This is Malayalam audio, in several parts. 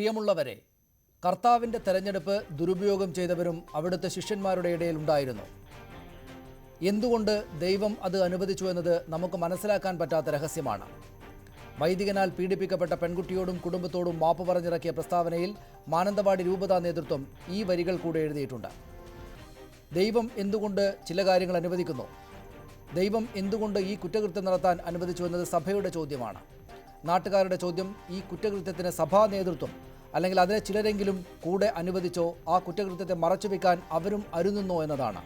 പ്രിയമുള്ളവരെ, കർത്താവിൻ്റെ തെരഞ്ഞെടുപ്പ് ദുരുപയോഗം ചെയ്തവരും അവിടുത്തെ ശിഷ്യന്മാരുടെ ഇടയിൽ ഉണ്ടായിരുന്നു. എന്തുകൊണ്ട് ദൈവം അത് അനുവദിച്ചു എന്നത് നമുക്ക് മനസ്സിലാക്കാൻ പറ്റാത്ത രഹസ്യമാണ്. വൈദികനാൽ പീഡിപ്പിക്കപ്പെട്ട പെൺകുട്ടിയോടും കുടുംബത്തോടും മാപ്പ് പറഞ്ഞിറക്കിയ പ്രസ്താവനയിൽ മാനന്തവാടി രൂപതാ നേതൃത്വം ഈ വരികൾ കൂടെ എഴുതിയിട്ടുണ്ട്. ദൈവം എന്തുകൊണ്ട് ചില കാര്യങ്ങൾ അനുവദിക്കുന്നു? ദൈവം എന്തുകൊണ്ട് ഈ കുറ്റകൃത്യം നടത്താൻ അനുവദിച്ചു എന്നത് സഭയുടെ ചോദ്യമാണ്. നാട്ടുകാരുടെ ചോദ്യം, ഈ കുറ്റകൃത്യത്തിന് സഭാ നേതൃത്വം അല്ലെങ്കിൽ അതിലെ ചിലരെങ്കിലും കൂടെ അനുവദിച്ചോ, ആ കുറ്റകൃത്യത്തെ മറച്ചുവെക്കാൻ അവരും അരുന്നുന്നോ എന്നതാണ്.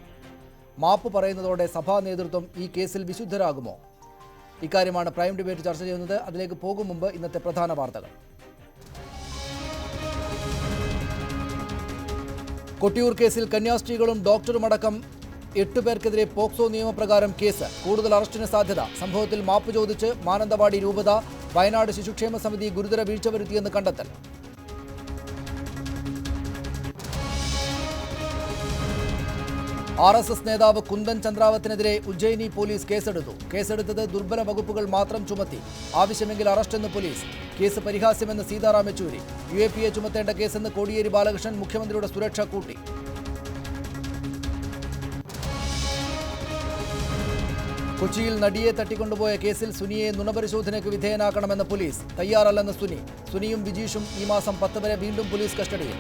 മാപ്പ് പറയുന്നതോടെ സഭാ നേതൃത്വം ഈ കേസിൽ വിശുദ്ധരാകുമോ? ഇക്കാര്യമാണ് പ്രൈം ഡിബേറ്റ് ചർച്ച ചെയ്യുന്നത്. അതിലേക്ക് പോകും മുമ്പ് ഇന്നത്തെ പ്രധാന വാർത്തകൾ. കൊട്ടിയൂർ കേസിൽ കന്യാസ്ത്രീകളും ഡോക്ടറുമടക്കം 8 പേർക്കെതിരെ പോക്സോ നിയമപ്രകാരം കേസ്. കൂടുതൽ അറസ്റ്റിന് സാധ്യത. സംഭവത്തിൽ മാപ്പ് ചോദിച്ച് മാനന്തവാടി രൂപത. വയനാട് ശിശുക്ഷേമ സമിതി ഗുരുതര വീഴ്ച വരുത്തിയെന്ന് കണ്ടെത്തൽ. RSS നേതാവ് കുന്ദൻ ചന്ദ്രാവത്തിനെതിരെ ഉജ്ജയിനി പോലീസ് കേസെടുത്തു. കേസെടുത്തത് ദുർബല വകുപ്പുകൾ മാത്രം ചുമത്തി. ആവശ്യമെങ്കിൽ അറസ്റ്റെന്ന് പോലീസ്. കേസ് പരിഹാസ്യമെന്ന് സീതാറാം യെച്ചൂരി. UAPA ചുമത്തേണ്ട കേസെന്ന് കോടിയേരി ബാലകൃഷ്ണൻ. മുഖ്യമന്ത്രിയുടെ സുരക്ഷ കൂട്ടി. കൊച്ചിയിൽ നടിയെ തട്ടിക്കൊണ്ടുപോയ കേസിൽ സുനിയെ നുണപരിശോധനയ്ക്ക് വിധേയനാക്കണമെന്ന് പോലീസ്. തയ്യാറല്ലെന്ന് സുനി. സുനിയും വിജീഷും ഈ മാസം 10 വരെ വീണ്ടും പോലീസ് കസ്റ്റഡിയിൽ.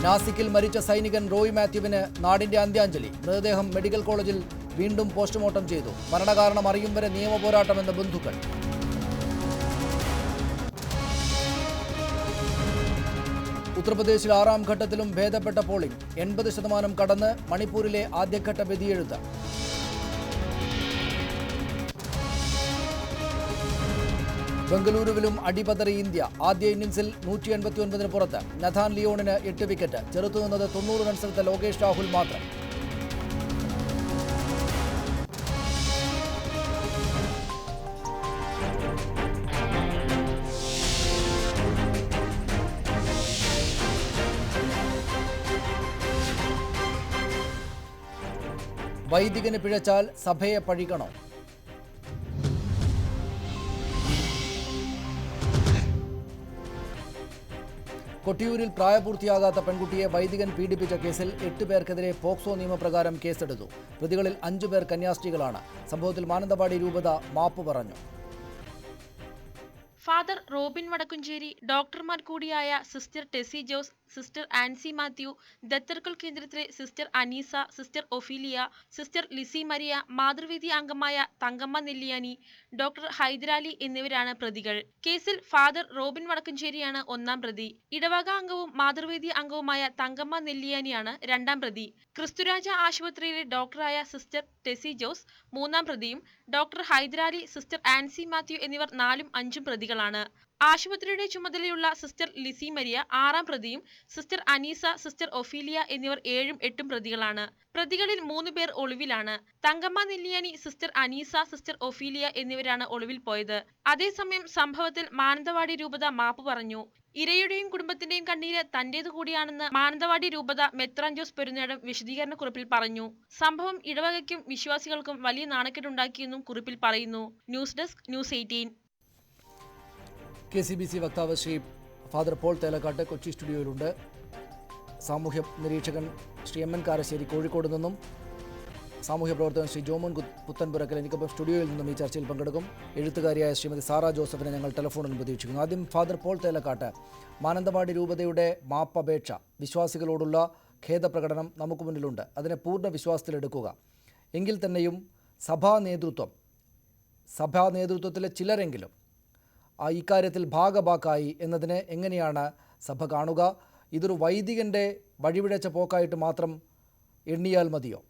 നാസിക്കിൽ മരിച്ച സൈനികൻ റോയ് മാത്യുവിന് നാടിന്റെ അന്ത്യാഞ്ജലി. മൃതദേഹം മെഡിക്കൽ കോളേജിൽ വീണ്ടും പോസ്റ്റ്മോർട്ടം ചെയ്തു. മരണകാരണം അറിയും വരെ നിയമപോരാട്ടമെന്ന് ബന്ധുക്കൾ. ഉത്തർപ്രദേശിൽ 6ാം ഘട്ടത്തിലും ഭേദപ്പെട്ട പോളിംഗ്. 80% കടന്ന് മണിപ്പൂരിലെ ആദ്യഘട്ട വിധിയെഴുത്ത്. ബംഗളൂരുവിലും അടിപതറി ഇന്ത്യ. ആദ്യ ഇന്നിംഗ്സിൽ 189 പുറത്ത്. നഥാൻ ലിയോണിന് 8 വിക്കറ്റ്. ചെറുത്തുനിന്നത് 90 റൺസെടുത്ത ലോകേഷ് രാഹുൽ മാത്രം. വൈദികന് പിഴച്ചാൽ സഭയെ പഴിക്കണോ? കൊട്ടിയൂരിൽ പ്രായപൂർത്തിയാകാത്ത പെൺകുട്ടിയെ വൈദികൻ പീഡിപ്പിച്ച കേസിൽ 8 പേർക്കെതിരെ പോക്സോ നിയമപ്രകാരം കേസെടുത്തു. പ്രതികളിൽ 5 പേർ കന്യാസ്ത്രീകളാണ്. സംഭവത്തിൽ മാനന്തവാടി രൂപത മാപ്പ് പറഞ്ഞു. ഫാദർ റോബിൻ വടക്കുംചേരി, ഡോക്ടർമാർ കൂടിയായ സിസ്റ്റർ ടെസി ജോസ്, സിസ്റ്റർ ആൻസി മാത്യു, ദത്തർക്കൽ കേന്ദ്രത്തിലെ sister Aneesa, sister Ophelia, sister Lissy Maria, Mathruvedi അംഗമായ തങ്കമ്മ നെല്ലിയാനി, ഡോക്ടർ ഹൈദരാലി എന്നിവരാണ് പ്രതികൾ. കേസിൽ ഫാദർ റോബിൻ വടക്കുംചേരിയാണ് 1ാം പ്രതി. ഇടവക അംഗവും മാതൃവേദി അംഗവുമായ തങ്കമ്മ നെല്ലിയാനിയാണ് 2ാം പ്രതി. ക്രിസ്തുരാജ ആശുപത്രിയിലെ ഡോക്ടറായ സിസ്റ്റർ ടെസി ജോസ് 3ാം പ്രതിയും ഡോക്ടർ ഹൈദരാലി, സിസ്റ്റർ ആൻസി മാത്യു എന്നിവർ 4ഉം 5ഉം പ്രതികളാണ്. ആശുപത്രിയുടെ ചുമതലയുള്ള സിസ്റ്റർ ലിസി മരിയ 6ാം പ്രതിയും സിസ്റ്റർ അനീസ, സിസ്റ്റർ ഒഫീലിയ എന്നിവർ 7ഉം 8ഉം പ്രതികളാണ്. പ്രതികളിൽ 3 പേർ ഒളിവിലാണ്. Thankamma Nelliyani, sister Aneesa, sister Ophelia എന്നിവരാണ് ഒളിവിൽ പോയത്. അതേസമയം സംഭവത്തിൽ മാനന്തവാടി രൂപത മാപ്പ് പറഞ്ഞു. ഇരയുടെയും കുടുംബത്തിന്റെയും കണ്ണീര് തന്റേതു കൂടിയാണെന്ന് മാനന്തവാടി രൂപത മെത്രാൻ ജോസ് പെരുന്നേടം വിശദീകരണ കുറിപ്പിൽ പറഞ്ഞു. സംഭവം ഇടവകയ്ക്കും വിശ്വാസികൾക്കും വലിയ നാണക്കേടുണ്ടാക്കിയെന്നും കുറിപ്പിൽ പറയുന്നു. News desk, news 18. KCBC വക്താവ് ശ്രീ ഫാദർ പോൾ തേലക്കാട്ട് കൊച്ചി സ്റ്റുഡിയോയിലുണ്ട്. സാമൂഹ്യ നിരീക്ഷകൻ ശ്രീ MN കാരശ്ശേരി കോഴിക്കോട് നിന്നും, സാമൂഹ്യ പ്രവർത്തകൻ ശ്രീ ജോമോൻ പുത്തൻപുരക്കൽ എനിക്കൊപ്പം സ്റ്റുഡിയോയിൽ നിന്നും ഈ ചർച്ചയിൽ പങ്കെടുക്കും. എഴുത്തുകാരിയായ ശ്രീമതി സാറ ജോസഫിനെ ഞങ്ങൾ ടെലിഫോണിൽ പ്രതീക്ഷിക്കുന്നു. ആദ്യം ഫാദർ പോൾ തേലക്കാട്ട്, മാനന്തവാടി രൂപതയുടെ മാപ്പപേക്ഷ, വിശ്വാസികളോടുള്ള ഖേദപ്രകടനം നമുക്ക് മുന്നിലുണ്ട്. അതിനെ പൂർണ്ണ വിശ്വാസത്തിലെടുക്കുക. എങ്കിൽ തന്നെയും സഭാ നേതൃത്വത്തിലെ ചിലരെങ്കിലും ഇക്കാര്യത്തിൽ ഭാഗഭാക്കായി എന്നതിനെ എങ്ങനെയാണ് സഭ കാണുക? ഇതൊരു വൈദികൻ്റെ വഴിപിഴച്ച പോക്കായിട്ട് മാത്രം എണ്ണിയാൽ മതിയോ?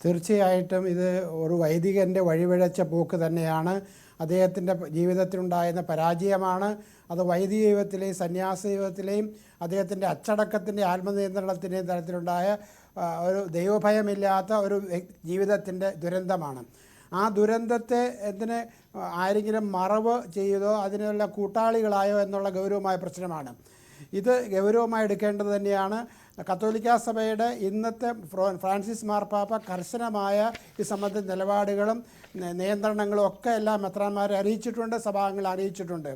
തീർച്ചയായിട്ടും ഇത് ഒരു വൈദികൻ്റെ വഴിപിഴച്ച പോക്ക് തന്നെയാണ്. അദ്ദേഹത്തിൻ്റെ ജീവിതത്തിലുണ്ടായിരുന്ന പരാജയമാണ്. അത് വൈദിക ജീവിതത്തിലെയും സന്യാസ ജീവിതത്തിലെയും അദ്ദേഹത്തിൻ്റെ അച്ചടക്കത്തിൻ്റെ ആത്മനിയന്ത്രണത്തിൻ്റെയും തരത്തിലുണ്ടായ ഒരു ദൈവഭയമില്ലാത്ത ഒരു ജീവിതത്തിൻ്റെ ദുരന്തമാണ്. ആ ദുരന്തത്തെ ആരെങ്കിലും മറവ് ചെയ്തോ അതിനുള്ള കൂട്ടാളികളായോ എന്നുള്ള ഗൗരവമായ പ്രശ്നമാണ്. ഇത് ഗൗരവമായി എടുക്കേണ്ടത് തന്നെയാണ്. കത്തോലിക്കാ സഭയുടെ ഇന്നത്തെ ഫ്രാൻസിസ് മാർപ്പാപ്പ കർശനമായ ഈ സംബന്ധിച്ച നിലപാടുകളും നിയന്ത്രണങ്ങളും ഒക്കെ എല്ലാ മെത്രാന്മാരെ അറിയിച്ചിട്ടുണ്ട്, സഭാംഗങ്ങളെ അറിയിച്ചിട്ടുണ്ട്.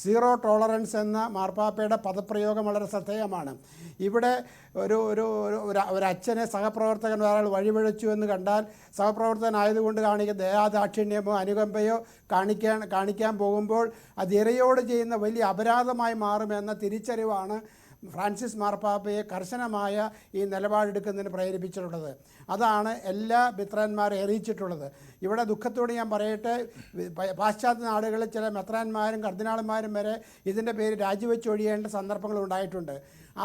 സീറോ ടോളറൻസ് എന്ന മാർപ്പാപ്പയുടെ പദപ്രയോഗം വളരെ ശ്രദ്ധേയമാണ്. ഇവിടെ ഒരു അച്ഛനെ സഹപ്രവർത്തകൻ ഒരാൾ വഴിപിഴച്ചു എന്ന് കണ്ടാൽ സഹപ്രവർത്തകനായതുകൊണ്ട് കാണിക്കുന്ന ദയാദാക്ഷിണ്യമോ അനുകമ്പയോ കാണിക്കാൻ പോകുമ്പോൾ അത് ഇരയോട് ചെയ്യുന്ന വലിയ അപരാധമായി മാറുമെന്ന തിരിച്ചറിവാണ് ഫ്രാൻസിസ് മാർപ്പാപ്പയെ കർശനമായ ഈ നിലപാടെടുക്കുന്നതിന് പ്രേരിപ്പിച്ചിട്ടുള്ളത്. അതാണ് എല്ലാ മെത്രാന്മാരെ അറിയിച്ചിട്ടുള്ളത്. ഇവിടെ ദുഃഖത്തോടെ ഞാൻ പറയട്ടെ, പാശ്ചാത്യ നാടുകളിൽ ചില മെത്രാന്മാരും കർദിനാളന്മാരും വരെ ഇതിൻ്റെ പേര് രാജിവെച്ചൊഴിയേണ്ട സന്ദർഭങ്ങൾ ഉണ്ടായിട്ടുണ്ട്.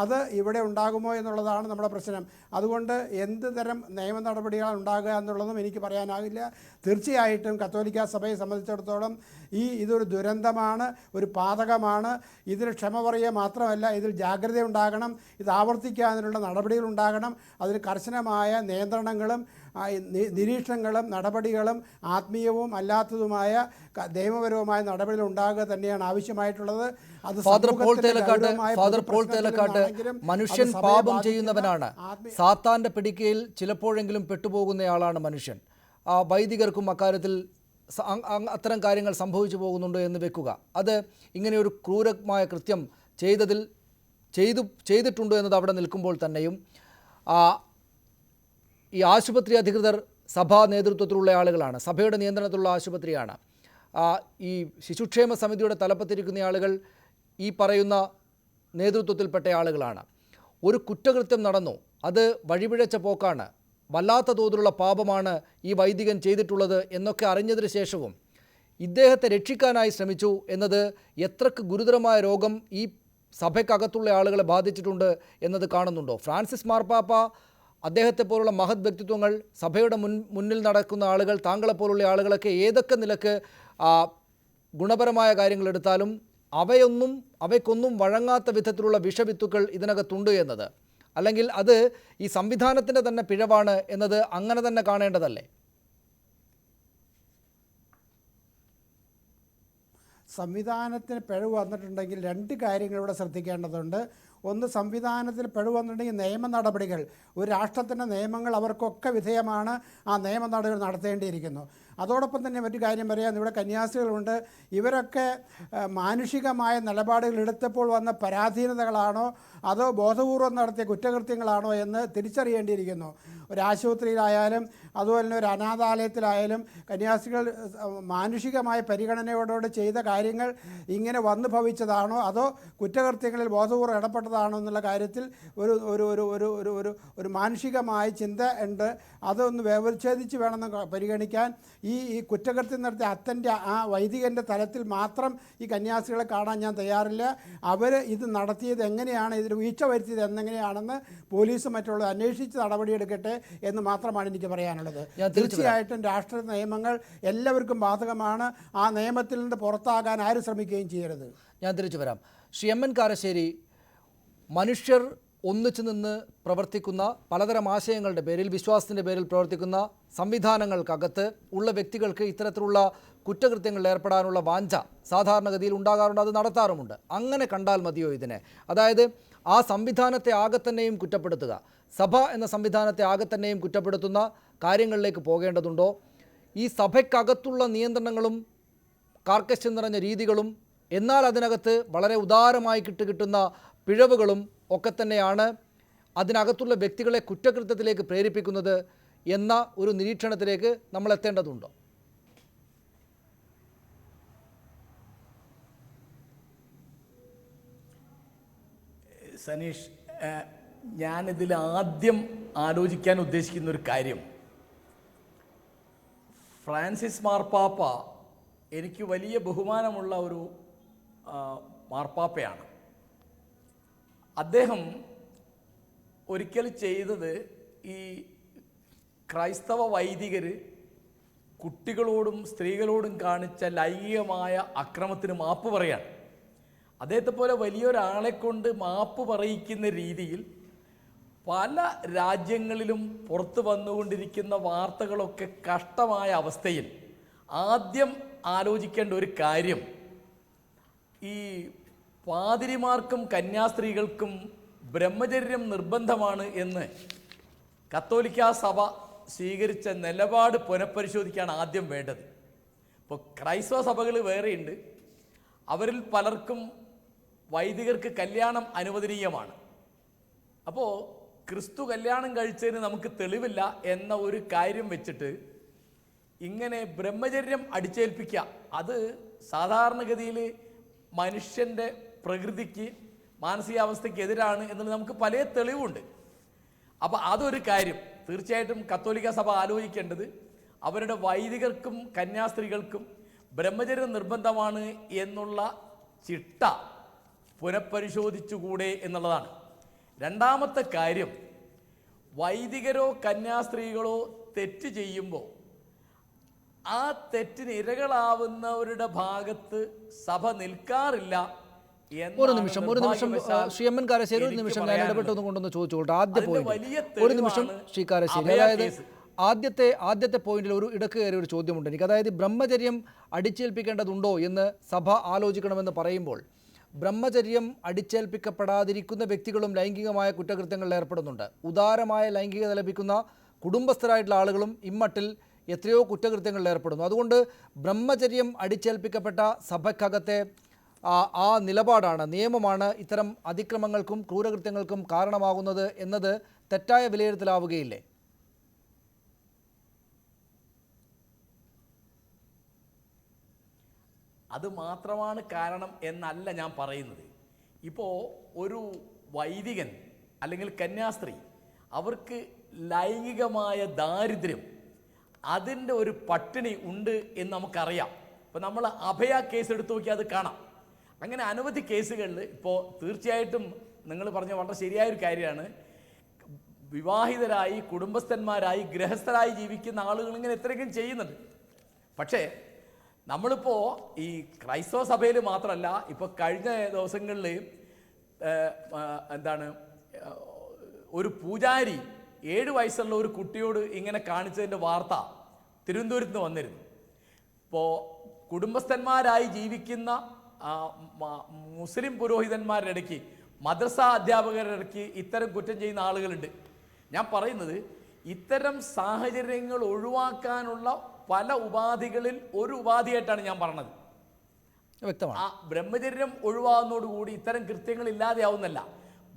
അത് ഇവിടെ ഉണ്ടാകുമോ എന്നുള്ളതാണ് നമ്മുടെ പ്രശ്നം. അതുകൊണ്ട് എന്ത് തരം നിയമ നടപടികളാണ് ഉണ്ടാകുക എന്നുള്ളതും എനിക്ക് പറയാനാകില്ല. തീർച്ചയായിട്ടും കത്തോലിക്കാ സഭയെ സംബന്ധിച്ചിടത്തോളം ഇതൊരു ദുരന്തമാണ്, ഒരു പാതകമാണ്. ഇതിൽ ക്ഷമ പറയുക മാത്രമല്ല, ഇതിൽ ജാഗ്രത ഉണ്ടാകണം, ഇത് ആവർത്തിക്കാനുള്ള നടപടികൾ ഉണ്ടാകണം. അതിന് കർശനമായ നിയന്ത്രണങ്ങളും നിരീക്ഷണങ്ങളും നടപടികളും ആത്മീയവും അല്ലാത്തതുമായ നിയമപരവുമായ നടപടികൾ ഉണ്ടാകുക തന്നെയാണ് ആവശ്യമായിട്ടുള്ളത്. അത് ഫാദർ പോൾ തേലക്കാട്ട് മനുഷ്യൻ പാപം ചെയ്യുന്നവനാണ്, സാത്താന്റെ പിടിക്കയിൽ ചിലപ്പോഴെങ്കിലും പെട്ടുപോകുന്നയാളാണ് മനുഷ്യൻ. വൈദികർക്കും അക്കാര്യത്തിൽ അത്തരം കാര്യങ്ങൾ സംഭവിച്ചു പോകുന്നുണ്ട് എന്ന് വെക്കുക. അത് ഇങ്ങനെയൊരു ക്രൂരമായ കൃത്യം ചെയ്തിട്ടുണ്ട് എന്നത് അവിടെ നിൽക്കുമ്പോൾ തന്നെയും ഈ ആശുപത്രി അധികൃതർ സഭാ നേതൃത്വത്തിലുള്ള ആളുകളാണ്, സഭയുടെ നിയന്ത്രണത്തിലുള്ള ആശുപത്രിയാണ്. ഈ ശിശുക്ഷേമ സമിതിയുടെ തലപ്പത്തിരിക്കുന്ന ആളുകൾ ഈ പറയുന്ന നേതൃത്വത്തിൽപ്പെട്ട ആളുകളാണ്. ഒരു കുറ്റകൃത്യം നടന്നു, അത് വഴിപിഴച്ച പോക്കാണ്, വല്ലാത്ത തോതിലുള്ള പാപമാണ് ഈ വൈദികൻ ചെയ്തിട്ടുള്ളത് എന്നൊക്കെ അറിഞ്ഞതിന് ശേഷവും ഇദ്ദേഹത്തെ രക്ഷിക്കാനായി ശ്രമിച്ചു എന്നത് എത്രക്ക് ഗുരുതരമായ രോഗം ഈ സഭയ്ക്കകത്തുള്ള ആളുകളെ ബാധിച്ചിട്ടുണ്ട് എന്നത് കാണുന്നുണ്ടോ? ഫ്രാൻസിസ് മാർപ്പാപ്പ, അദ്ദേഹത്തെ പോലുള്ള മഹത് വ്യക്തിത്വങ്ങൾ, സഭയുടെ മുന്നിൽ നടക്കുന്ന ആളുകൾ, താങ്കളെപ്പോലുള്ള ആളുകളൊക്കെ ഏതൊക്കെ നിലക്ക് ഗുണപരമായ കാര്യങ്ങൾ എടുത്താലും അവയ്ക്കൊന്നും വഴങ്ങാത്ത വിധത്തിലുള്ള വിഷവിത്തുക്കൾ ഇതിനകത്തുണ്ട് എന്നത്, അല്ലെങ്കിൽ അത് ഈ സംവിധാനത്തിൻ്റെ തന്നെ പിഴവാണ് എന്നത് അങ്ങനെ തന്നെ കാണേണ്ടതല്ലേ? സംവിധാനത്തിന് പിഴവ് വന്നിട്ടുണ്ടെങ്കിൽ രണ്ട് കാര്യങ്ങൾ ഇവിടെ ശ്രദ്ധിക്കേണ്ടതുണ്ട്. ഒന്ന്, സംവിധാനത്തിൽ പിഴവ് വന്നിട്ടുണ്ടെങ്കിൽ നിയമ നടപടികൾ, ഒരു രാഷ്ട്രത്തിൻ്റെ നിയമങ്ങൾ അവർക്കൊക്കെ വിധേയമാണ്, ആ നിയമ നടപടികൾ നടത്തേണ്ടിയിരിക്കുന്നു. അതോടൊപ്പം തന്നെ മറ്റു കാര്യം പറയാം, ഇവിടെ കന്യാസ്ത്രീകളുണ്ട്. ഇവരൊക്കെ മാനുഷികമായ നിലപാടുകൾ എടുത്തപ്പോൾ വന്ന പരാധീനതകളാണോ അതോ ബോധപൂർവം നടത്തിയ കുറ്റകൃത്യങ്ങളാണോ എന്ന് തിരിച്ചറിയേണ്ടിയിരിക്കുന്നു. ഒരു ആശുപത്രിയിലായാലും അതുപോലെ തന്നെ ഒരു അനാഥാലയത്തിലായാലും കന്യാസ്ത്രീകൾ മാനുഷികമായ പരിഗണനയോടെ ചെയ്ത കാര്യങ്ങൾ ഇങ്ങനെ വന്നു ഭവിച്ചതാണോ അതോ കുറ്റകൃത്യങ്ങളിൽ ബോധപൂർവ്വം ഇടപെട്ടതാണോ എന്നുള്ള കാര്യത്തിൽ ഒരു ഒരു ഒരു ഒരു ഒരു ഒരു ഒരു മാനുഷികമായ ചിന്ത ഉണ്ട്. അതൊന്ന് വ്യവച്ഛേദിച്ച് വേണമെന്ന് പരിഗണിക്കാൻ. ഈ കുറ്റകൃത്യം നടത്തിയ അത്തൻ്റെ ആ വൈദികൻ്റെ തലത്തിൽ മാത്രം ഈ കന്യാസ്ത്രീകളെ കാണാൻ ഞാൻ തയ്യാറില്ല. അവർ ഇത് നടത്തിയത് എങ്ങനെയാണ്, ഇതിൽ വീഴ്ച വരുത്തിയത് എന്നെങ്ങനെയാണെന്ന് പോലീസും മറ്റുള്ളത് അന്വേഷിച്ച് നടപടിയെടുക്കട്ടെ എന്ന് മാത്രമാണ് എനിക്ക് പറയാനുള്ളത്. തീർച്ചയായിട്ടും രാഷ്ട്രീയ നിയമങ്ങൾ എല്ലാവർക്കും ബാധകമാണ്. ആ നിയമത്തിൽ നിന്ന് പുറത്താകാൻ ആരും ശ്രമിക്കുകയും ചെയ്യരുത്. ഞാൻ തിരിച്ചു വരാം. ശ്രീ എം എൻ കാരശ്ശേരി, മനുഷ്യർ ഒന്നിച്ചു നിന്ന് പ്രവർത്തിക്കുന്ന പലതരം ആശയങ്ങളുടെ പേരിൽ, വിശ്വാസത്തിൻ്റെ പേരിൽ പ്രവർത്തിക്കുന്ന സംവിധാനങ്ങൾക്കകത്ത് ഉള്ള വ്യക്തികൾക്ക് ഇത്തരത്തിലുള്ള കുറ്റകൃത്യങ്ങളിൽ ഏർപ്പെടാനുള്ള വാഞ്ച സാധാരണഗതിയിൽ ഉണ്ടാകാറുണ്ട്, അത് നടത്താറുമുണ്ട്. അങ്ങനെ കണ്ടാൽ മതിയോ ഇതിനെ? അതായത് ആ സംവിധാനത്തെ ആകെ തന്നെയും കുറ്റപ്പെടുത്തുക, സഭ എന്ന സംവിധാനത്തെ ആകെ തന്നെയും കുറ്റപ്പെടുത്തുന്ന കാര്യങ്ങളിലേക്ക് പോകേണ്ടതുണ്ടോ? ഈ സഭയ്ക്കകത്തുള്ള നിയന്ത്രണങ്ങളും കാർക്കശ്യം നിറഞ്ഞ രീതികളും എന്നാൽ അതിനകത്ത് വളരെ ഉദാരമായി കിട്ടുന്ന പിഴവുകളും ഒക്കെ തന്നെയാണ് അതിനകത്തുള്ള വ്യക്തികളെ കുറ്റകൃത്യത്തിലേക്ക് പ്രേരിപ്പിക്കുന്നത് എന്ന ഒരു നിരീക്ഷണത്തിലേക്ക് നമ്മൾ എത്തേണ്ടതുണ്ടോ? സനീഷ്, ഞാനിതിൽ ആദ്യം ആലോചിക്കാൻ ഉദ്ദേശിക്കുന്ന ഒരു കാര്യം, ഫ്രാൻസിസ് മാർപ്പാപ്പ എനിക്ക് വലിയ ബഹുമാനമുള്ള ഒരു മാർപ്പാപ്പയാണ്. അദ്ദേഹം ഒരിക്കൽ ചെയ്തത് ഈ ക്രൈസ്തവ വൈദികർ കുട്ടികളോടും സ്ത്രീകളോടും കാണിച്ച ലൈംഗികമായ അക്രമത്തിന് മാപ്പ് പറയാണ്. അദ്ദേഹത്തെ പോലെ വലിയൊരാളെ കൊണ്ട് മാപ്പ് പറയിക്കുന്ന രീതിയിൽ പല രാജ്യങ്ങളിലും പുറത്തു വന്നുകൊണ്ടിരിക്കുന്ന വാർത്തകളൊക്കെ കഷ്ടമായ അവസ്ഥയിൽ ആദ്യം ആലോചിക്കേണ്ട ഒരു കാര്യം, ഈ പാതിരിമാർക്കും കന്യാസ്ത്രീകൾക്കും ബ്രഹ്മചര്യം നിർബന്ധമാണ് എന്ന് കത്തോലിക്കാ സഭ സ്വീകരിച്ച നിലപാട് പുനഃപരിശോധിക്കുകയാണ് ആദ്യം വേണ്ടത്. ഇപ്പോൾ ക്രൈസ്തവ സഭകൾ വേറെയുണ്ട്. അവരിൽ പലർക്കും വൈദികർക്ക് കല്യാണം അനുവദനീയമാണ്. അപ്പോൾ ക്രിസ്തു കല്യാണം കഴിച്ചതിന് നമുക്ക് തെളിവില്ല എന്ന ഒരു കാര്യം വെച്ചിട്ട് ഇങ്ങനെ ബ്രഹ്മചര്യം അടിച്ചേൽപ്പിക്കുക, അത് സാധാരണഗതിയിൽ മനുഷ്യൻ്റെ പ്രകൃതിക്ക് മാനസികാവസ്ഥയ്ക്ക് എതിരാണ് എന്നുള്ളത് നമുക്ക് പല തെളിവുണ്ട്. അപ്പോൾ അതൊരു കാര്യം തീർച്ചയായിട്ടും കത്തോലിക്ക സഭ ആലോചിക്കേണ്ടത് അവരുടെ വൈദികർക്കും കന്യാസ്ത്രീകൾക്കും ബ്രഹ്മചര്യം നിർബന്ധമാണ് എന്നുള്ള ചിട്ട പുനഃപരിശോധിച്ചുകൂടെ എന്നുള്ളതാണ്. രണ്ടാമത്തെ കാര്യം, വൈദികരോ കന്യാസ്ത്രീകളോ തെറ്റ് ചെയ്യുമ്പോൾ ആ തെറ്റിന് ഇരകളാവുന്നവരുടെ ഭാഗത്ത് സഭ നിൽക്കാറില്ല. ഒരു നിമിഷം ശ്രീ എം എൻ കാരശ്ശേരി, ഒരു നിമിഷം ഞാൻ ഇടപെട്ടൊന്ന് കൊണ്ടൊന്ന് ചോദിച്ചോട്ടെ. ആദ്യ പോയിന്റ് ഒരു നിമിഷം ശ്രീ കാരശ്ശേരി, അതായത് ആദ്യത്തെ പോയിന്റിൽ ഒരു ഇടക്ക് കയറിയ ഒരു ചോദ്യമുണ്ട് എനിക്ക്. അതായത് ബ്രഹ്മചര്യം അടിച്ചേൽപ്പിക്കേണ്ടതുണ്ടോ എന്ന് സഭ ആലോചിക്കണമെന്ന് പറയുമ്പോൾ ബ്രഹ്മചര്യം അടിച്ചേൽപ്പിക്കപ്പെടാതിരിക്കുന്ന വ്യക്തികളും ലൈംഗികമായ കുറ്റകൃത്യങ്ങളിൽ ഏർപ്പെടുന്നുണ്ട്. ഉദാരമായ ലൈംഗികത ലഭിക്കുന്ന കുടുംബസ്ഥരായിട്ടുള്ള ആളുകളും ഇമ്മട്ടിൽ എത്രയോ കുറ്റകൃത്യങ്ങളിൽ ഏർപ്പെടുന്നു. അതുകൊണ്ട് ബ്രഹ്മചര്യം അടിച്ചേൽപ്പിക്കപ്പെട്ട സഭയ്ക്കകത്തെ ആ നിലപാടാണ്, നിയമമാണ് ഇത്തരം അതിക്രമങ്ങൾക്കും ക്രൂരകൃത്യങ്ങൾക്കും കാരണമാകുന്നത് എന്നത് തെറ്റായ വിലയിരുത്തലാവുകയില്ലേ? അത് മാത്രമാണ് കാരണം എന്നല്ല ഞാൻ പറയുന്നത്. ഇപ്പോൾ ഒരു വൈദികൻ അല്ലെങ്കിൽ കന്യാസ്ത്രീ അവർക്ക് ലൈംഗികമായ ദാരിദ്ര്യം, അതിൻ്റെ ഒരു പട്ടിണി ഉണ്ട് എന്ന് നമുക്കറിയാം. ഇപ്പോൾ നമ്മൾ അഭയ കേസ് എടുത്തു നോക്കിയാൽ അത് കാണാം. അങ്ങനെ അനവധി കേസുകളിൽ ഇപ്പോൾ തീർച്ചയായിട്ടും നിങ്ങൾ പറഞ്ഞ വളരെ ശരിയായൊരു കാര്യമാണ്. വിവാഹിതരായി കുടുംബസ്ഥന്മാരായി ഗൃഹസ്ഥരായി ജീവിക്കുന്ന ആളുകൾ ഇങ്ങനെ എത്രയൊക്കെ ചെയ്യുന്നുണ്ട്. പക്ഷേ നമ്മളിപ്പോൾ ഈ ക്രൈസ്തവ സഭയിൽ മാത്രമല്ല, ഇപ്പോൾ കഴിഞ്ഞ ദിവസങ്ങളിൽ ഒരു പൂജാരി 7 വയസ്സുള്ള ഒരു കുട്ടിയോട് ഇങ്ങനെ കാണിച്ചതിൻ്റെ വാർത്ത തിരുവനന്തപുരത്ത് നിന്ന് വന്നിരുന്നു. ഇപ്പോൾ കുടുംബസ്ഥന്മാരായി ജീവിക്കുന്ന മുസ്ലിം പുരോഹിതന്മാരുടെ ഇടയ്ക്ക്, മദ്രസ അധ്യാപകരുടെ ഇടയ്ക്ക് ഇത്തരം കുറ്റം ചെയ്യുന്ന ആളുകളുണ്ട്. ഞാൻ പറയുന്നത് ഇത്തരം സാഹചര്യങ്ങൾ ഒഴിവാക്കാനുള്ള പല ഉപാധികളിൽ ഒരു ഉപാധിയായിട്ടാണ് ഞാൻ പറഞ്ഞത്. വ്യക്തമാണ്. ആ ബ്രഹ്മചര്യം ഒഴിവാകുന്നതോടുകൂടി ഇത്തരം കൃത്യങ്ങൾ ഇല്ലാതെയാവുന്നല്ല,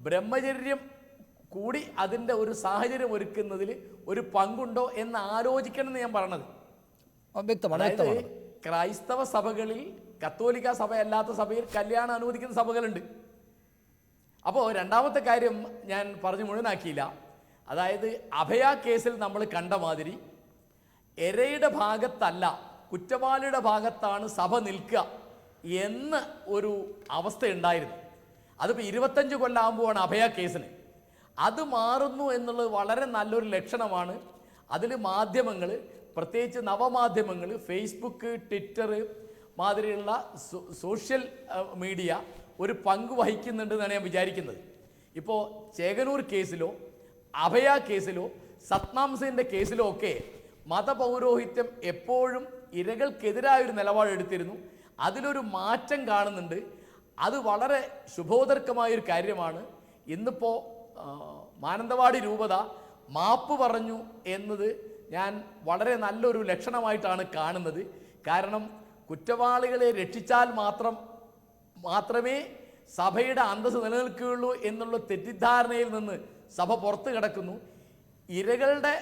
ബ്രഹ്മചര്യം കൂടി അതിൻ്റെ ഒരു സാഹചര്യം ഒരുക്കുന്നതിൽ ഒരു പങ്കുണ്ടോ എന്ന് ആലോചിക്കണം എന്ന് ഞാൻ പറഞ്ഞത്. അതായത് ക്രൈസ്തവ സഭകളിൽ, കത്തോലിക്ക സഭയല്ലാത്ത സഭയിൽ കല്യാണം അനുവദിക്കുന്ന സഭകളുണ്ട്. അപ്പോൾ രണ്ടാമത്തെ കാര്യം ഞാൻ പറഞ്ഞു മുഴുവനാക്കിയില്ല. അതായത് അഭയ കേസിൽ നമ്മൾ കണ്ട മാതിരി ഇരയുടെ ഭാഗത്തല്ല, കുറ്റവാളിയുടെ ഭാഗത്താണ് സഭ നിൽക്കുക എന്ന് ഒരു അവസ്ഥ ഉണ്ടായിരുന്നു. അതിപ്പോൾ 25 കൊല്ലമാകുമ്പോഴാണ് അഭയ കേസിന്. അത് മാറുന്നു എന്നുള്ളത് വളരെ നല്ലൊരു ലക്ഷണമാണ്. അതിൽ മാധ്യമങ്ങൾ, പ്രത്യേകിച്ച് നവമാധ്യമങ്ങൾ, ഫേസ്ബുക്ക്, ട്വിറ്റർ മാതിരിയുള്ള സോഷ്യൽ മീഡിയ ഒരു പങ്ക് വഹിക്കുന്നുണ്ടെന്നാണ് ഞാൻ വിചാരിക്കുന്നത്. ഇപ്പോൾ ചേകനൂർ കേസിലോ അഭയ കേസിലോ സത്നാംസിൻ്റെ കേസിലോ ഒക്കെ മതപൗരോഹിത്യം എപ്പോഴും ഇരകൾക്കെതിരായൊരു നിലപാടെടുത്തിരുന്നു. അതിലൊരു മാറ്റം കാണുന്നുണ്ട്. അത് വളരെ ശുഭോദർക്കമായൊരു കാര്യമാണ്. ഇന്നിപ്പോൾ മാനന്തവാടി രൂപത മാപ്പ് പറഞ്ഞു എന്നത് ഞാൻ വളരെ നല്ലൊരു ലക്ഷണമായിട്ടാണ് കാണുന്നത്. കാരണം കുറ്റവാളികളെ രക്ഷിച്ചാൽ മാത്രമേ സഭയുടെ അന്തസ്സ് നിലനിൽക്കുകയുള്ളൂ എന്നുള്ള തെറ്റിദ്ധാരണയിൽ നിന്ന് സഭ പുറത്തു കിടക്കുന്നു. ഇരകളുടെ